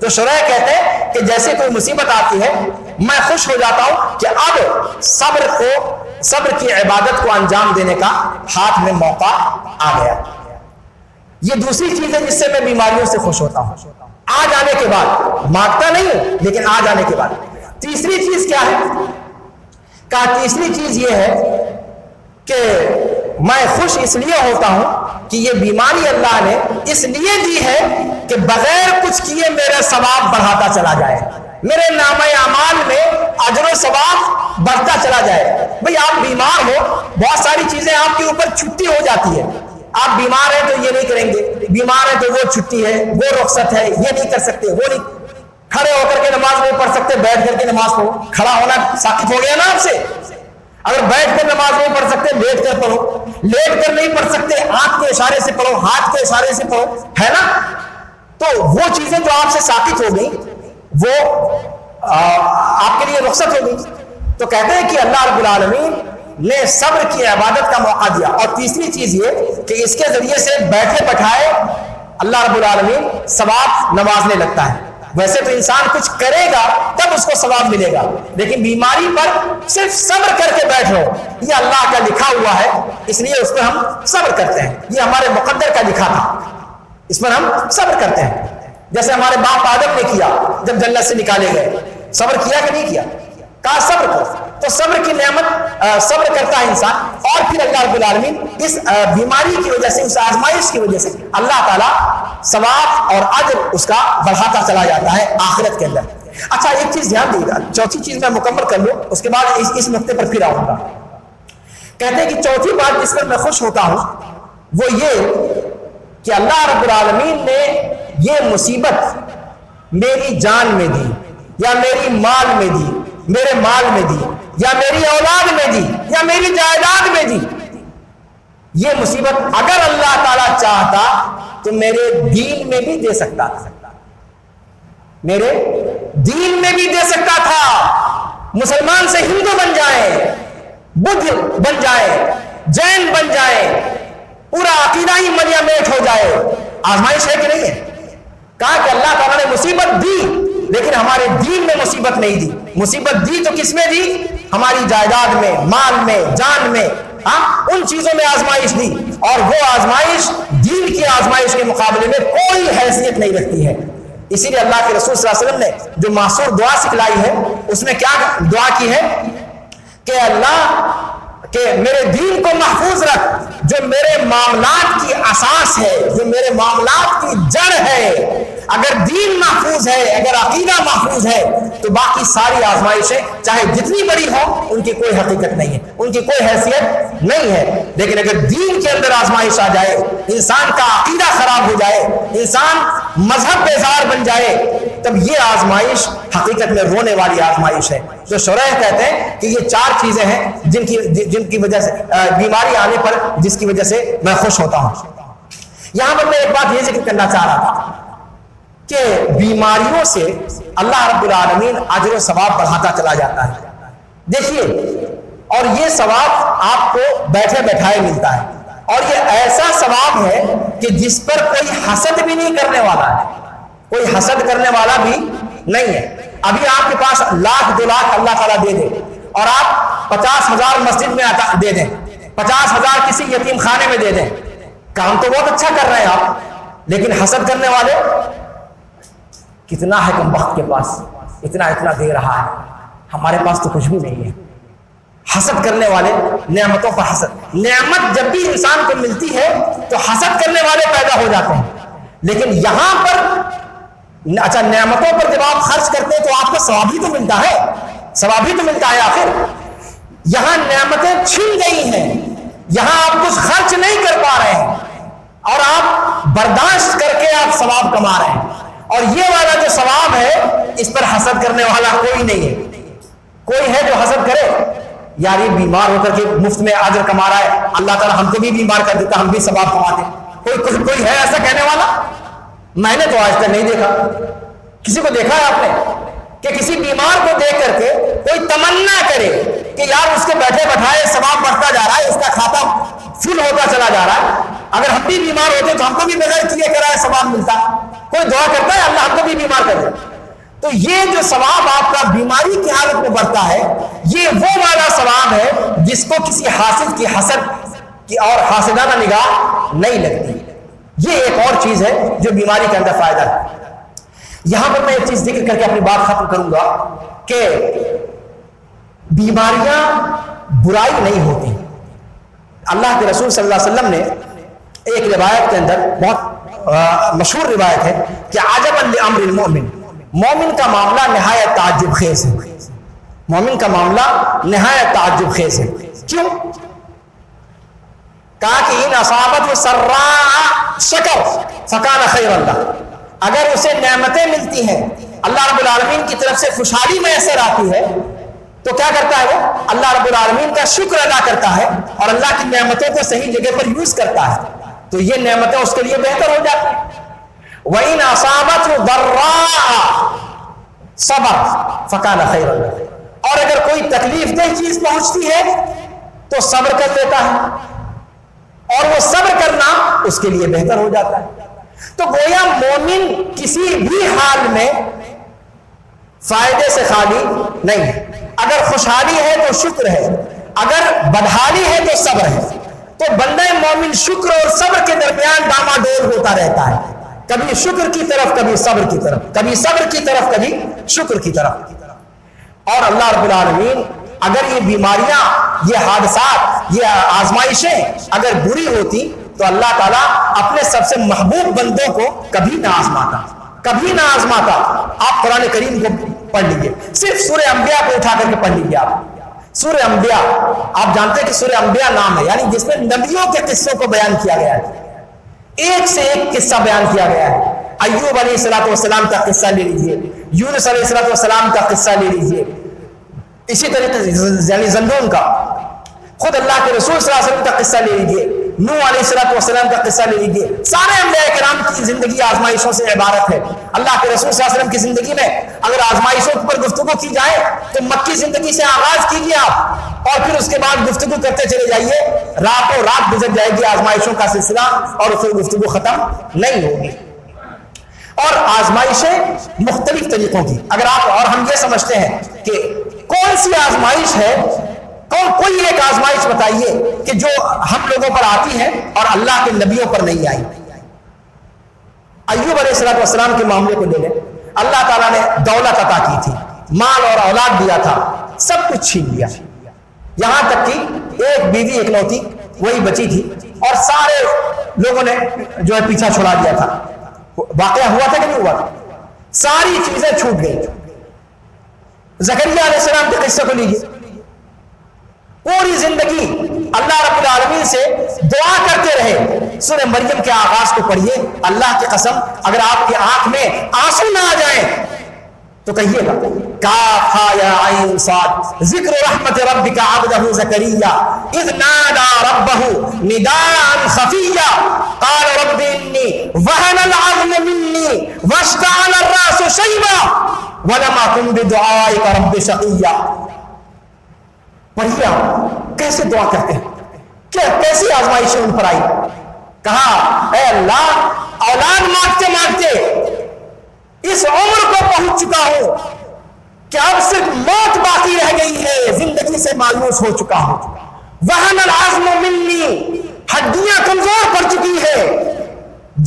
تو شریح کہتے ہیں کہ جیسے کوئی مصیبت آتی ہے میں خوش ہو جاتا ہوں کہ اب صبر کی عبادت کو انجام دینے کا ہاتھ میں موقع آ گیا. یہ دوسری چیز ہے جس سے میں بیماریوں سے خوش ہوتا ہوں آ جانے کے بعد. مانگتا نہیں ہوں لیکن آ جانے کے بعد. تیسری چیز کیا ہے؟ کہا تیسری چیز یہ ہے کہ میں خوش اس لیے ہوتا ہوں کہ یہ بیماری اللہ نے اس لیے دی ہے کہ بغیر کچھ کیے میرا ثواب بڑھاتا چلا جائے, میرے نامہ اعمال میں اجر و ثواب بڑھتا چلا جائے. بھئی آپ بیمار ہو, بہت ساری چیزیں آپ کے اوپر چھٹی ہو جاتی ہے. آپ بیمار ہیں تو یہ نہیں کریں گے, بیمار ہیں تو وہ چھٹی ہے, وہ رخصت ہے, یہ نہیں کر سکتے, وہ نہیں, کھڑے ہو کر کے نماز نہیں پڑھ سکتے, بیٹھ کر کے نماز پڑھو. کھڑا ہونا ساقط ہو گیا نا آپ سے. اگر بیٹھ کر نماز نہیں پڑھ سکتے لیٹ کر پڑھو, لیٹ کر نہیں پڑھ سکتے آنکھ کے اشارے سے پڑھو, ہاتھ کے اشارے سے پڑھو, ہے نا. تو وہ چیزیں جو آپ سے ساقط ہو گئی وہ آپ کے لیے رخصت ہو گئی. تو کہتے ہیں کہ اللہ رب العالمین نے صبر کی عبادت کا موقع دیا. اور تیسری چیز یہ کہ اس کے ذریعے سے بیٹھے بٹھائے اللہ رب العالمین ثواب نوازنے لگتا ہے. ویسے تو انسان کچھ کرے گا تب اس کو ثواب ملے گا, لیکن بیماری پر صرف صبر کر کے بیٹھ رہو, یہ اللہ کا لکھا ہوا ہے, اس لیے اس پر ہم صبر کرتے ہیں. یہ ہمارے مقدر کا لکھا تھا, اس پر ہم صبر کرتے ہیں. جیسے ہمارے باپ آدم نے کیا جب جنت سے نکالے گئے, صبر کیا کہ نہیں کیا؟ کہا صبر کرو. تو صبر کی نعمت صبر کرتا ہے انسان. اور پھر اللہ رب العالمین اس بیماری کی وجہ سے, اس آزمائش کی وجہ سے اللہ تعالیٰ ثواب اور اجر اس کا بڑھاتا چلا جاتا ہے آخرت کے اندر. اچھا ایک چیز دھیان دیجیے گا, چوتھی چیز میں مکمل کر لوں اس کے بعد اس نقطے پر پھر آؤں گا. کہتے ہیں کہ چوتھی بات جس پر میں خوش ہوتا ہوں وہ یہ کہ اللہ رب العالمین نے یہ مصیبت میری جان میں دی, یا میری مال میں دی, میرے مال میں دی, یا میری اولاد میں دی, یا میری جائیداد میں دی. یہ مصیبت اگر اللہ تعالیٰ چاہتا تو میرے دین میں بھی دے سکتا تھا, میرے دین میں بھی دے سکتا تھا. مسلمان سے ہندو بن جائے, بدھ بن جائے, جین بن جائے, پورا عقیدہ ہی ملیا میٹ ہو جائے. آزمائش ہے کہ نہیں ہے؟ کہا کہ اللہ تعالیٰ نے مصیبت دی لیکن ہمارے دین میں مصیبت نہیں دی. مصیبت دی تو کس میں دی؟ ہماری جائیداد میں, مال میں, جان میں, ان چیزوں میں آزمائش دی. اور وہ آزمائش دین کی آزمائش کے مقابلے میں کوئی حیثیت نہیں رکھتی ہے. اسی لیے اللہ کے رسول صلی اللہ علیہ وسلم نے جو معصور دعا سکھلائی ہے اس میں کیا دعا کی ہے کہ اللہ کہ میرے دین کو محفوظ رکھ, جو میرے معاملات کی اساس ہے, جو میرے معاملات کی جڑ ہے. اگر دین محفوظ ہے, اگر عقیدہ محفوظ ہے تو باقی ساری آزمائشیں چاہے جتنی بڑی ہو ان کی کوئی حقیقت نہیں ہے, ان کی کوئی حیثیت نہیں ہے. لیکن اگر دین کے اندر آزمائش آ جائے, انسان کا عقیدہ خراب ہو جائے, انسان مذہب بیزار بن جائے, تب یہ آزمائش حقیقت میں رونے والی آزمائش ہے. جو شرح کہتے ہیں کہ یہ چار چیزیں ہیں جن کی وجہ سے بیماری آنے پر جس کی وجہ سے میں خوش ہوتا ہوں. یہاں پر میں ایک بات یہ ذکر کرنا چاہ رہا تھا کہ بیماریوں سے اللہ رب العالمین اجر و ثواب بڑھاتا چلا جاتا ہے. دیکھیے, اور یہ ثواب آپ کو بیٹھے بیٹھائے ملتا ہے, اور یہ ایسا ثواب ہے کہ جس پر کوئی حسد بھی نہیں کرنے والا ہے, کوئی حسد کرنے والا بھی نہیں ہے. ابھی آپ کے پاس 1,00,000 2,00,000 اللہ تعالیٰ دے دے اور آپ 50,000 مسجد میں دے دیں, 50,000 کسی یتیم خانے میں دے دیں, کام تو بہت اچھا کر رہے ہیں آپ, لیکن حسد کرنے والے کتنا ہے کم وقت کے پاس, اتنا دے رہا ہے, ہمارے پاس تو کچھ بھی نہیں ہے. حسد کرنے والے, نعمتوں پر حسد. نعمت جب بھی انسان کو ملتی ہے تو حسد کرنے والے پیدا ہو جاتے ہیں. لیکن یہاں پر اچھا نعمتوں پر جب آپ خرچ کرتے ہیں تو آپ کو ثواب بھی تو ملتا ہے, ثواب بھی تو ملتا ہے. آخر یہاں نعمتیں چھن گئی ہیں, یہاں آپ کچھ خرچ نہیں کر پا رہے ہیں اور آپ برداشت کر کے آپ ثواب کما رہے ہیں. اور یہ والا جو ثواب ہے اس پر حسد کرنے والا کوئی نہیں ہے. کوئی ہے جو حسد کرے یار یہ بیمار ہو کر کے مفت میں اجر کما رہا ہے, اللہ تعالیٰ ہم کو بھی بیمار کر دیتا, ہم بھی ثواب کماتے. کوئی ہے ایسا کہنے والا؟ میں نے تو آج تک نہیں دیکھا. کسی کو دیکھا ہے آپ نے کہ کسی بیمار کو دیکھ کر کے کوئی تمنا کرے کہ یار اس کے بیٹھے بٹھائے ثواب بڑھتا جا رہا ہے, اس کا کھاتا فل ہوتا چلا جا رہا ہے, اگر ہم بھی بیمار ہوتے تو ہم کو بھی بغیر کیے کرائے ثواب ملتا. کوئی دعا کرتا ہے اللہ ہم کو بھی بیمار کر دے؟ تو یہ جو ثواب آپ کا بیماری کی حالت میں بڑھتا ہے، یہ وہ والا ثواب ہے جس کو کسی حاسد کی حسد کی اور حاسدانہ نگاہ نہیں لگتی۔ یہ ایک اور چیز ہے جو بیماری کے اندر فائدہ ہے۔ یہاں پر میں ایک چیز ذکر کر کے اپنی بات ختم کروں گا کہ بیماریاں برائی نہیں ہوتی۔ اللہ کے رسول صلی اللہ علیہ وسلم نے ایک روایت کے اندر، بہت مشہور روایت ہے کہ عجبا لامر المؤمن، مومن کا معاملہ نہایت تعجب خیز ہے۔ مومن کا معاملہ نہایت تعجب خیز ہے۔ کیوں؟ کہا کہ ان اصابت سراء شکر فکان خیر اللہ، اگر اسے نعمتیں ملتی ہیں، اللہ رب العالمین کی طرف سے خوشحالی میسر آتی ہے، تو کیا کرتا ہے وہ؟ اللہ رب العالمین کا شکر ادا کرتا ہے اور اللہ کی نعمتوں کو صحیح جگہ پر یوز کرتا ہے، تو یہ نعمتیں اس کے لیے بہتر ہو جاتی ہیں۔ وَإِنْ أَصَابَتْهُ ضَرَّاءَ صَبَرَ فَكَانَ خَيْرًا لَهُ، اور اگر کوئی تکلیف دہ چیز پہنچتی ہے تو صبر کر لیتا ہے، اور وہ صبر کرنا اس کے لیے بہتر ہو جاتا ہے۔ تو گویا مومن کسی بھی حال میں فائدے سے خالی نہیں ہے۔ اگر خوشحالی ہے تو شکر ہے، اگر بدحالی ہے تو صبر ہے۔ تو بندہ مومن شکر اور صبر کے درمیان ڈاماڈول ہوتا رہتا ہے، کبھی شکر کی طرف کبھی صبر کی طرف، کبھی صبر کی طرف کبھی شکر کی طرف۔ اور اللہ رب العالمین اگر یہ بیماریاں، یہ حادثات، یہ آزمائشیں اگر بری ہوتی تو اللہ تعالیٰ اپنے سب سے محبوب بندوں کو کبھی نہ آزماتا، کبھی نہ آزماتا۔ آپ قرآن کریم کو پڑھ لیجئے، صرف سورہ انبیاء کو اٹھا کر کے پڑھ لیجئے۔ آپ سورہ انبیاء، آپ جانتے ہیں کہ سورہ انبیاء نام ہے، یعنی جس میں نبیوں کے قصوں کو بیان کیا گیا ہے، ایک سے ایک قصہ بیان کیا گیا ہے۔ ایوب علیہ السلام کا قصہ لے لیجئے، یونس علیہ السلام کا قصہ لے لیجئے، اسی طریقے سے یعنی زندون کا، خود اللہ کے رسول صلی اللہ علیہ وسلم کا قصہ لے لیجئے، نوح علیہ السلام کا قصہ لے لیجئے۔ سارے انبیاء کرام کی زندگی آزمائشوں سے عبارت ہے۔ اللہ کے رسول صلی اللہ علیہ وسلم کی زندگی میں اگر آزمائشوں پر گفتگو کی جائے تو مکی زندگی سے آغاز کیجئے آپ، اور پھر اس کے بعد گفتگو کرتے چلے جائیے، راتوں رات گزر جائے گی آزمائشوں کا سلسلہ اور پھر گفتگو ختم نہیں ہوگی۔ اور آزمائشیں مختلف طریقوں کی، اگر آپ اور ہم یہ سمجھتے ہیں کہ کون سی آزمائش ہے، کوئی ایک آزمائش بتائیے کہ جو ہم لوگوں پر آتی ہے اور اللہ کے نبیوں پر نہیں آئی۔ ایوب علیہ السلام کے معاملے کو لے لیں، اللہ تعالیٰ نے دولت عطا کی تھی، مال اور اولاد دیا تھا، سب کچھ چھین لیا، یہاں تک کہ ایک بیوی اکلوتی وہی بچی تھی اور سارے لوگوں نے جو ہے پیچھا چھڑا دیا تھا۔ واقعہ ہوا تھا کہ نہیں ہوا تھا؟ ساری چیزیں چھوٹ گئی۔ زکریا علیہ السلام کے قصے کو لیجیے، پوری زندگی اللہ رب العالمین سے دعا کرتے رہے۔ سورہ مریم کے آغاز کو پڑھیے، اللہ کی قسم اگر آپ کی آنکھ میں آنسو نہ آ جائیں تو کہیے گا کاف ہا یا عین صاد ذکر رحمت ربک عبدہ زکریا اذ نادى ربه نداء خفیا قال رب انی وهن العظم منی واشتعل الراس شیبا ولم اکن بدعائک رب شقیا۔ پڑھیے آپ کیسے دعا کرتے ہیں، کیسی آزمائشیں ان پر آئی۔ کہا اے اللہ اولاد مانگتے مانگتے اس عمر کو پہنچ چکا ہوں کہ اب صرف موت باقی رہ گئی ہے، زندگی سے مایوس ہو چکا ہوں۔ وہن العظم منی، ہڈیاں کمزور پڑ چکی ہے،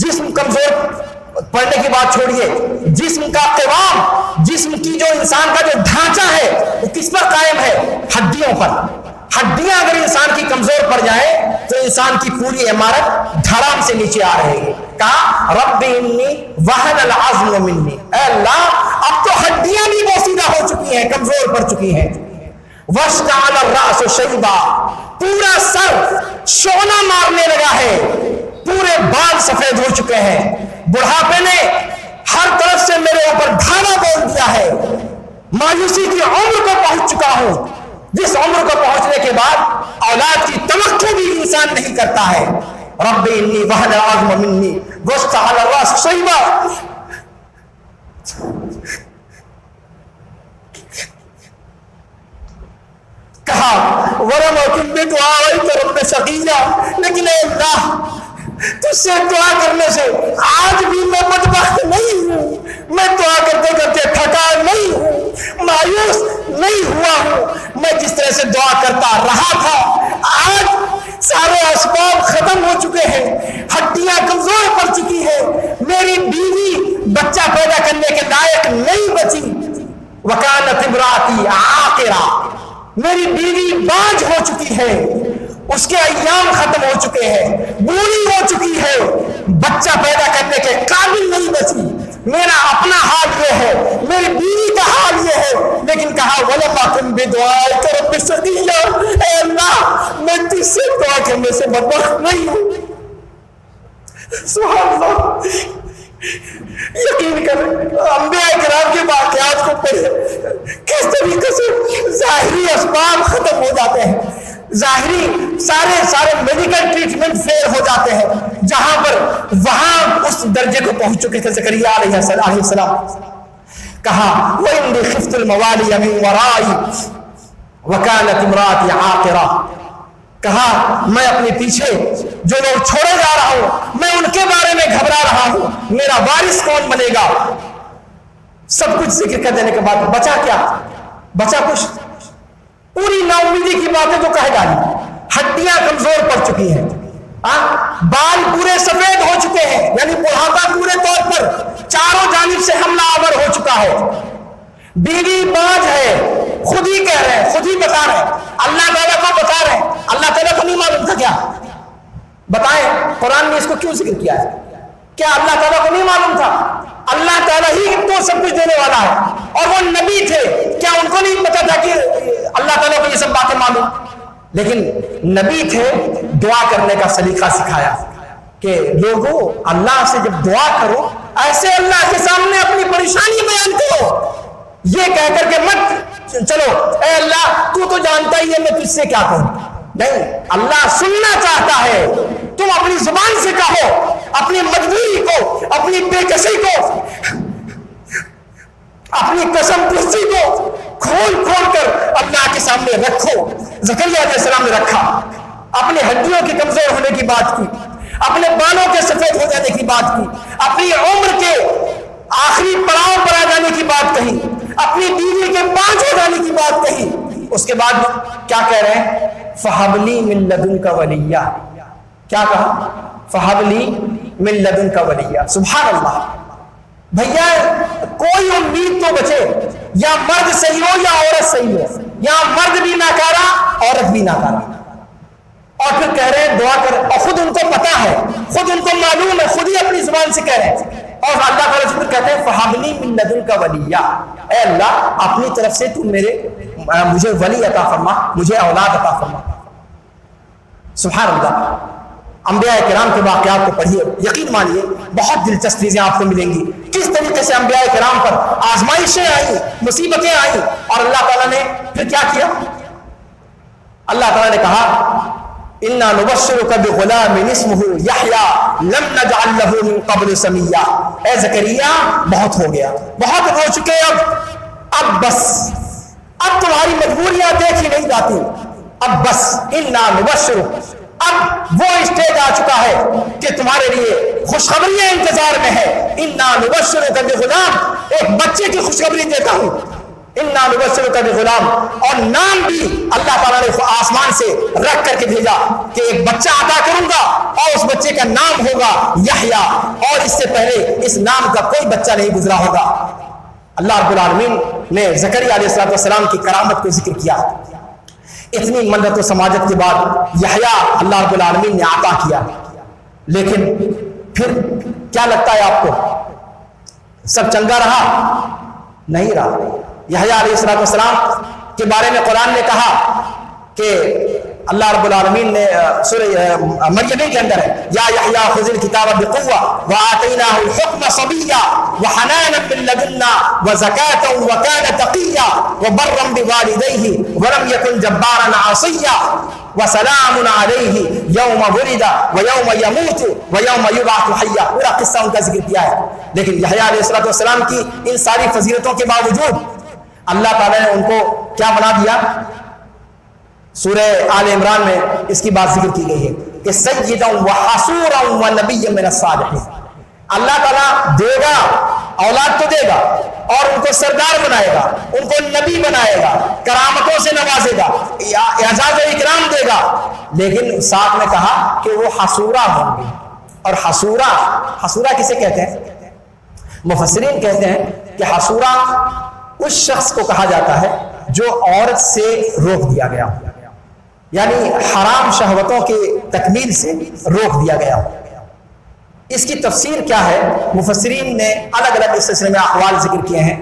جسم کمزور پڑنے کی بات چھوڑیے، جسم کا قوام، جسم کی جو انسان کا جو ڈھانچہ ہے وہ کس پر قائم ہے؟ ہڈیوں پر۔ ہڈیاں اگر انسان کی کمزور پڑ جائیں تو انسان کی پوری عمارت دھڑام سے نیچے آ رہے گی۔ کہا رب انی وہن العظم منی، اے اللہ اب تو ہڈیاں بھی بوسیدہ ہو چکی ہیں، کمزور پڑ چکی ہیں۔ واشتعل الراس شیبا، پورا سر شعلہ مارنے لگا ہے، پورے بال سفید ہو چکے ہیں، بڑھاپے نے ہر طرف سے میرے اوپر ڈھالا بول دیا ہے، مایوسی کی عمر کو پہنچ چکا ہوں، جس عمر کو پہنچنے کے بعد اولاد کی توقع بھی انسان نہیں کرتا ہے۔ رب انی وہن العظم منی واشتعل الراس شیبا۔ کہا ولم اکن بدعائک رب شقیا، لیکن اے اللہ تجھ سے دعا کرنے سے آج بھی میں بدبخت نہیں ہوں، میں دعا کرتے کرتے تھکا نہیں ہوں، مایوس نہیں ہوا ہوں۔ میں جس طرح سے دعا کرتا رہا تھا، آج سارے اسباب ختم ہو چکے ہیں، ہڈیاں کمزور پڑ چکی ہیں، میری بیوی بچہ پیدا کرنے کے لائق نہیں بچی۔ وکانت امراتی عاقرا، میری بیوی باج ہو چکی ہے، اس کے ایام ختم ہو چکے ہیں، بوڑھی ہو چکی ہے، بچہ پیدا کرنے کے قابل نہیں بچی۔ میرا اپنا حال یہ ہے، میری بیوی کا حال یہ ہے، لیکن کہا وَلَمْ أَكُنْ بِدُعَائِكَ رَبِّ شَقِيًّا، اے اللہ میں تجھ سے دعا کرنے سے بدبخت نہیں ہوں۔ سبحان اللہ، یقین کریں انبیاء کرام کے واقعات کو پڑھیں، کس طریقے سے ظاہری اسباب ختم ہو جاتے ہیں، ظاہری سارے میڈیکل ٹریٹمنٹ فیل ہو جاتے ہیں، جہاں پر وہاں اس درجے کو پہنچ چکے تھے زکریا علیہ السلام۔ کہا وَإِنِّي خِفْتُ الْمَوَالِيَ مِنْ وَرَائِي وَكَانَتِ امْرَأَتِي عَاقِرَةً، کہا میں اپنے پیچھے جو لوگ چھوڑے جا رہا ہوں میں ان کے بارے میں گھبرا رہا ہوں، میرا وارث کون بنے گا؟ سب کچھ ذکر کر دینے کے بعد بچا کیا؟ بچا کچھ؟ پوری نا امیدی کی باتیں تو کہہ ڈالی، ہڈیاں کمزور پڑ چکی ہیں، بال پورے سفید ہو چکے ہیں، یعنی بڑھاپا پورے طور پر چاروں جانب سے حملہ آور ہو چکا ہے، بیوی باج ہے، خود ہی کہہ رہے ہیں، خود ہی بتا رہے ہیں، اللہ تعالیٰ کو بتا رہے ہیں، اللہ تعالیٰ کو نہیں معلوم تھا کیا؟ بتائیں قرآن نے اس کو کیوں ذکر کیا ہے؟ کیا اللہ تعالیٰ کو نہیں معلوم تھا؟ اللہ تعالیٰ ہی تو سب کچھ دینے والا ہے، اور وہ نبی تھے، کیا ان کو نہیں پتا تھا کہ اللہ تعالیٰ کو یہ سب باتیں معلوم؟ لیکن نبی تھے، دعا کرنے کا سلیقہ سکھایا کہ لوگوں اللہ سے جب دعا کرو ایسے اللہ کے سامنے اپنی پریشانی بیان کرو، یہ کہہ کر کے مت چلو اے اللہ تو جانتا ہی ہے میں تجھ سے کیا کہوں، نہیں، اللہ سننا چاہتا ہے، تم اپنی زبان سے کہو، اپنی مجبوری کو، اپنی بے کسی کو، اپنی قسم پرسی کو کھول کھول کر اللہ کے سامنے رکھو۔ زکریا علیہ السلام نے رکھا، اپنی ہڈیوں کی کمزور ہونے کی بات کی، اپنے بالوں کے سفید ہو جانے کی بات کی، اپنی عمر کے آخری پڑاؤ پر آ جانے کی بات کہی، اپنی بیوی کے باج ہو جانے کی بات کہی۔ اس کے بعد کیا کہہ رہے ہیں؟ فَحَبْلِي مِن لَدُنْكَ وَلِيًّا، کیا کہا؟ فَحَبْلِي مِن لَدُنْكَ وَلِيًّا۔ سبحان اللہ، بھیا کوئی امید تو بچے، یا مرد صحیح ہو یا عورت صحیح ہو، یا مرد بھی ناکارہ عورت بھی ناکارہ، اور پھر کہہ رہے ہیں دعا کر، اور خود ان کو پتا ہے، خود ان کو معلوم ہے، خود ہی اپنی زبان سے کہہ رہے ہیں، اور اللہ تعالیٰ سے کہتے ہیں فَحَبْلِي مِن لَدُنْكَ وَلِيًّا، اے اللہ اپنی طرف سے تو مجھے ولی عطا فرما، مجھے اولاد عطا فرما۔ سبحان اللہ، انبیاء کرام کے واقعات کو پڑھیے، یقین مانیے بہت دلچسپ چیزیں آپ کو ملیں گی، کس طریقے سے انبیاء کرام پر آزمائشیں آئیں، مصیبتیں آئیں، اور اللہ تعالیٰ نے پھر کیا کیا؟ اللہ تعالیٰ نے کہا اِنَّا نُبَشِّرُكَ بِغُلَامٍ اسْمُهُ يَحْيَىٰ لَمْ نَجْعَل لَّهُ مِن قَبْلُ سَمِيًّا، اے زکریا بہت ہو گیا، بہت ہو چکے، اب بس، اب تمہاری مجبوریاں دیکھی نہیں جاتی، اب بس، اِنَّا نُبَشِّرُكَ، اب وہ اسٹیج آ چکا ہے کہ تمہارے لیے خوشخبریاں انتظار میں ہے، اِنَّا نُبَشِّرُكَ بِغُلَامٍ، ایک بچے کی خوشخبری دیتا ہوں، اِنَّا نُبَشِّرُكَ بِغُلَامٍ، اور نام بھی اللہ تعالیٰ نے آسمان سے رکھ کر کے بھیجا کہ ایک بچہ عطا کروں گا اور اس بچے کا نام ہوگا یحییٰ، اور اس سے پہلے اس نام کا کوئی بچہ نہیں گزرا ہوگا۔ اللہ رب العالمین نے زکریا علیہ السلام کی کرامت کو ذکر کیا، اتنی منت و سماجت کے بعد یحییٰ اللہ رب العالمین نے عطا کیا، لیکن پھر کیا لگتا ہے آپ کو سب چنگا رہا؟ نہیں رہا۔ یحییٰ علیہ السلام کے بارے میں قرآن نے کہا کہ اللہ رب العالمین نے سورہ مریم کے اندر ہے یا یحییٰ خذ الکتاب بقوہ وآتیناہ الحکم صبیا وحنانا من لدنا وزکاة وکان تقیا وبرا بوالدیہ ولم یکن جبارا عصیا وسلام علیہ یوم ولد ویوم یموت ویوم یبعث حیا۔ پورا قصہ ان کا ذکر کیا ہے، لیکن یحییٰ علیہ السلام کی ان ساری فضیلتوں کے باوجود اللہ تعالیٰ نے ان کو کیا بنا دیا؟ سورہ آل عمران میں اس کی بات ذکر کی گئی ہے کہ سیدن و حصورا و نبی من الصالحین، اللہ تعالیٰ دے گا، اولاد تو دے گا، اور ان کو سردار بنائے گا، ان کو نبی بنائے گا، کرامتوں سے نوازے گا، اعزاز و اکرام دے گا، لیکن ساتھ میں کہا کہ وہ حصورا ہوں گے۔ اور حصورا کسے کہتے ہیں؟ مفسرین کہتے ہیں کہ حصورا اس شخص کو کہا جاتا ہے جو عورت سے روک دیا گیا، یعنی حرام شہوتوں کی تکمیل سے روک دیا گیا۔ اس کی تفسیر کیا ہے؟ مفسرین نے الگ الگ اس سلسلے میں اقوال ذکر کیے ہیں۔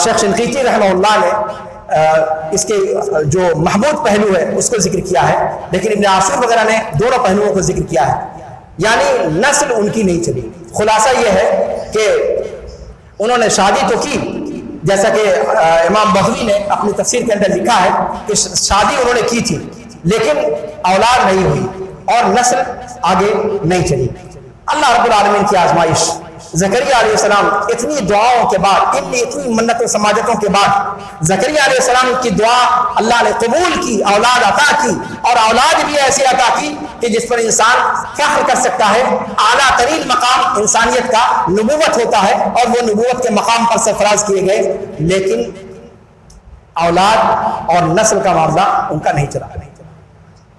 شیخ شنقیطی رحمہ اللہ نے اس کے جو محمود پہلو ہے اس کو ذکر کیا ہے، لیکن ابن عاشور وغیرہ نے دونوں پہلوؤں کو ذکر کیا ہے، یعنی نسل ان کی نہیں چلی۔ خلاصہ یہ ہے کہ انہوں نے شادی تو کی، جیسا کہ امام بغوی نے اپنی تفسیر کے اندر لکھا ہے کہ شادی انہوں نے کی تھی لیکن اولاد نہیں ہوئی اور نسل آگے نہیں چلی۔ اللہ رب العالمین کی آزمائش، زکریا علیہ السلام اتنی دعاؤں کے بعد، اتنی منت و سماجتوں کے بعد زکریا علیہ السلام کی دعا اللہ نے قبول کی، اولاد عطا کی، اور اولاد بھی ایسی عطا کی کہ جس پر انسان فخر کر سکتا ہے۔ اعلیٰ ترین مقام انسانیت کا نبوت ہوتا ہے اور وہ نبوت کے مقام پر سرفراز کیے گئے، لیکن اولاد اور نسل کا معاملہ ان کا نہیں چلا۔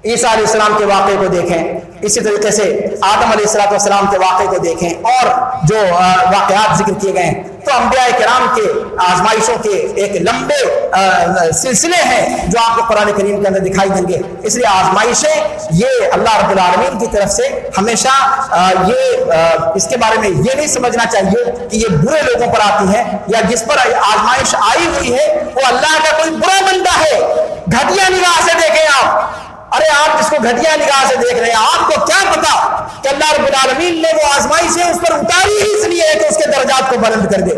عیسیٰ علیہ السلام کے واقعے کو دیکھیں، اسی طریقے سے آدم علیہ السلام کے واقعے کو دیکھیں، اور جو واقعات ذکر کیے گئے ہیں، تو انبیاء کرام کے آزمائشوں کے ایک لمبے سلسلے ہیں جو آپ کو قرآن کریم کے اندر دکھائی دیں گے۔ اس لیے آزمائشیں یہ اللہ رب العالمین کی طرف سے ہمیشہ اس کے بارے میں یہ نہیں سمجھنا چاہیے کہ یہ برے لوگوں پر آتی ہیں، یا جس پر آزمائش آئی ہوئی ہے وہ اللہ کا کوئی برا بندہ ہے۔ گھٹیا نگاہ سے دیکھیں آپ، ارے آپ جس کو گھٹیا نگاہ سے دیکھ رہے ہیں، آپ کو کیا پتا کہ اللہ رب العالمین نے وہ آزمائشیں اس پر اتاری ہی اس لیے ہے کہ اس کے درجات کو بلند کر دے۔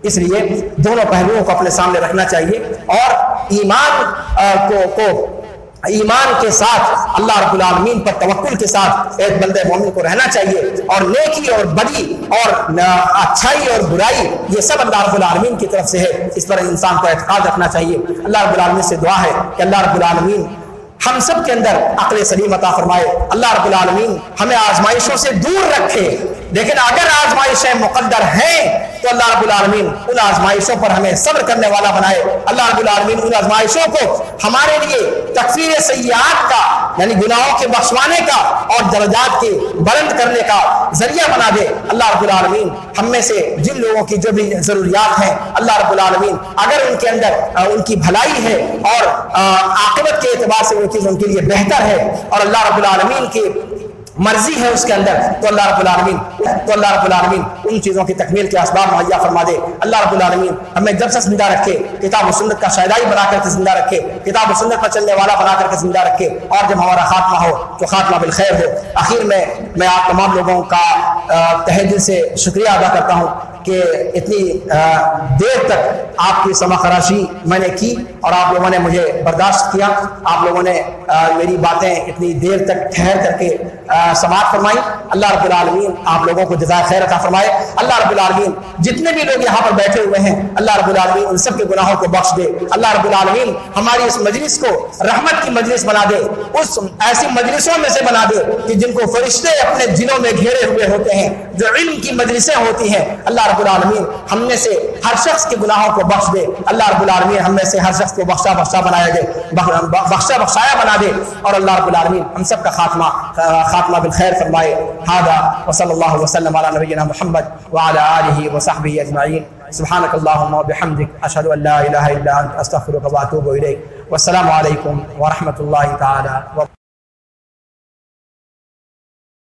اس لیے دونوں پہلوؤں کو اپنے سامنے رکھنا چاہیے، اور ایمان کے ساتھ اللہ رب العالمین پر توکل کے ساتھ ایک بندے مومن کو رہنا چاہیے، اور نیکی اور بدی اور اچھائی اور برائی یہ سب اللہ رب العالمین کی طرف سے ہے، اس پر انسان کو اعتقاد رکھنا چاہیے۔ اللہ رب العالمین سے دعا ہے کہ اللہ رب العالمین ہم سب کے اندر عقل سلیم عطا فرمائے۔ اللہ رب العالمین ہمیں آزمائشوں سے دور رکھے، لیکن اگر آزمائشیں مقدر ہیں تو اللہ رب العالمین ان آزمائشوں پر ہمیں صبر کرنے والا بنائے۔ اللہ رب العالمین ان آزمائشوں کو ہمارے لیے تکفیر سیئات کا، یعنی گناہوں کے بخشوانے کا اور درجات کے بلند کرنے کا ذریعہ بنا دے۔ اللہ رب العالمین ہم میں سے جن لوگوں کی جو بھی ضروریات ہیں، اللہ رب العالمین اگر ان کے اندر ان کی بھلائی ہے اور عاقبت کے اعتبار سے وہ چیز ان کے لیے بہتر ہے، اور اللہ رب العالمین کی مرضی ہے اس کے اندر، تو اللہ رب العالمین ان چیزوں کی تکمیل کے اسباب مہیا فرما دے۔ اللہ رب العالمین ہمیں جب سے زندہ رکھے، کتاب و سنت کا شائدائی بنا کر کے زندہ رکھے، کتاب و سنت پر چلنے والا بنا کر کے زندہ رکھے، اور جب ہمارا خاتمہ ہو تو خاتمہ بالخیر ہو۔ آخر میں آپ تمام لوگوں کا تہہ دل سے شکریہ ادا کرتا ہوں کہ اتنی دیر تک آپ کی سمع خراشی میں نے کی، اور آپ لوگوں نے مجھے برداشت کیا، آپ لوگوں نے میری باتیں اتنی دیر تک ٹھہر کر کے سماعت فرمائی۔ اللہ رب العالمین آپ لوگوں کو جزائے خیر عطا فرمائے۔ اللہ رب العالمین جتنے بھی لوگ یہاں پر بیٹھے ہوئے ہیں، اللہ رب العالمین ان سب کے گناہوں کو بخش دے۔ اللہ رب العالمین ہماری اس مجلس کو رحمت کی مجلس بنا دے، اس ایسی مجلسوں میں سے بنا دے کہ جن کو فرشتے اپنے دلوں میں گھیرے ہوئے ہوتے ہیں، جو علم کی مجلسیں ہوتی ہیں۔ اللہ رب العالمین ہم میں سے ہر شخص کے گناہوں کو بخش دے۔ اللہ رب العالمین ہم میں سے ہر شخص کو بخشا بخشایا بنا دے، اور اللہ رب العالمین ہم سب کا خاتمہ بالخیر فرمائے۔ ھذا وصلی اللہ وسلم علی نبینا محمد وعلی آلہ وصحبہ اجمعین۔ سبحانک اللہم وبحمدک، اشہد ان لا الہ الا انت، استغفرک واتوب الیک۔ والسلام علیکم ورحمۃ اللہ تعالی وبرکاتہ۔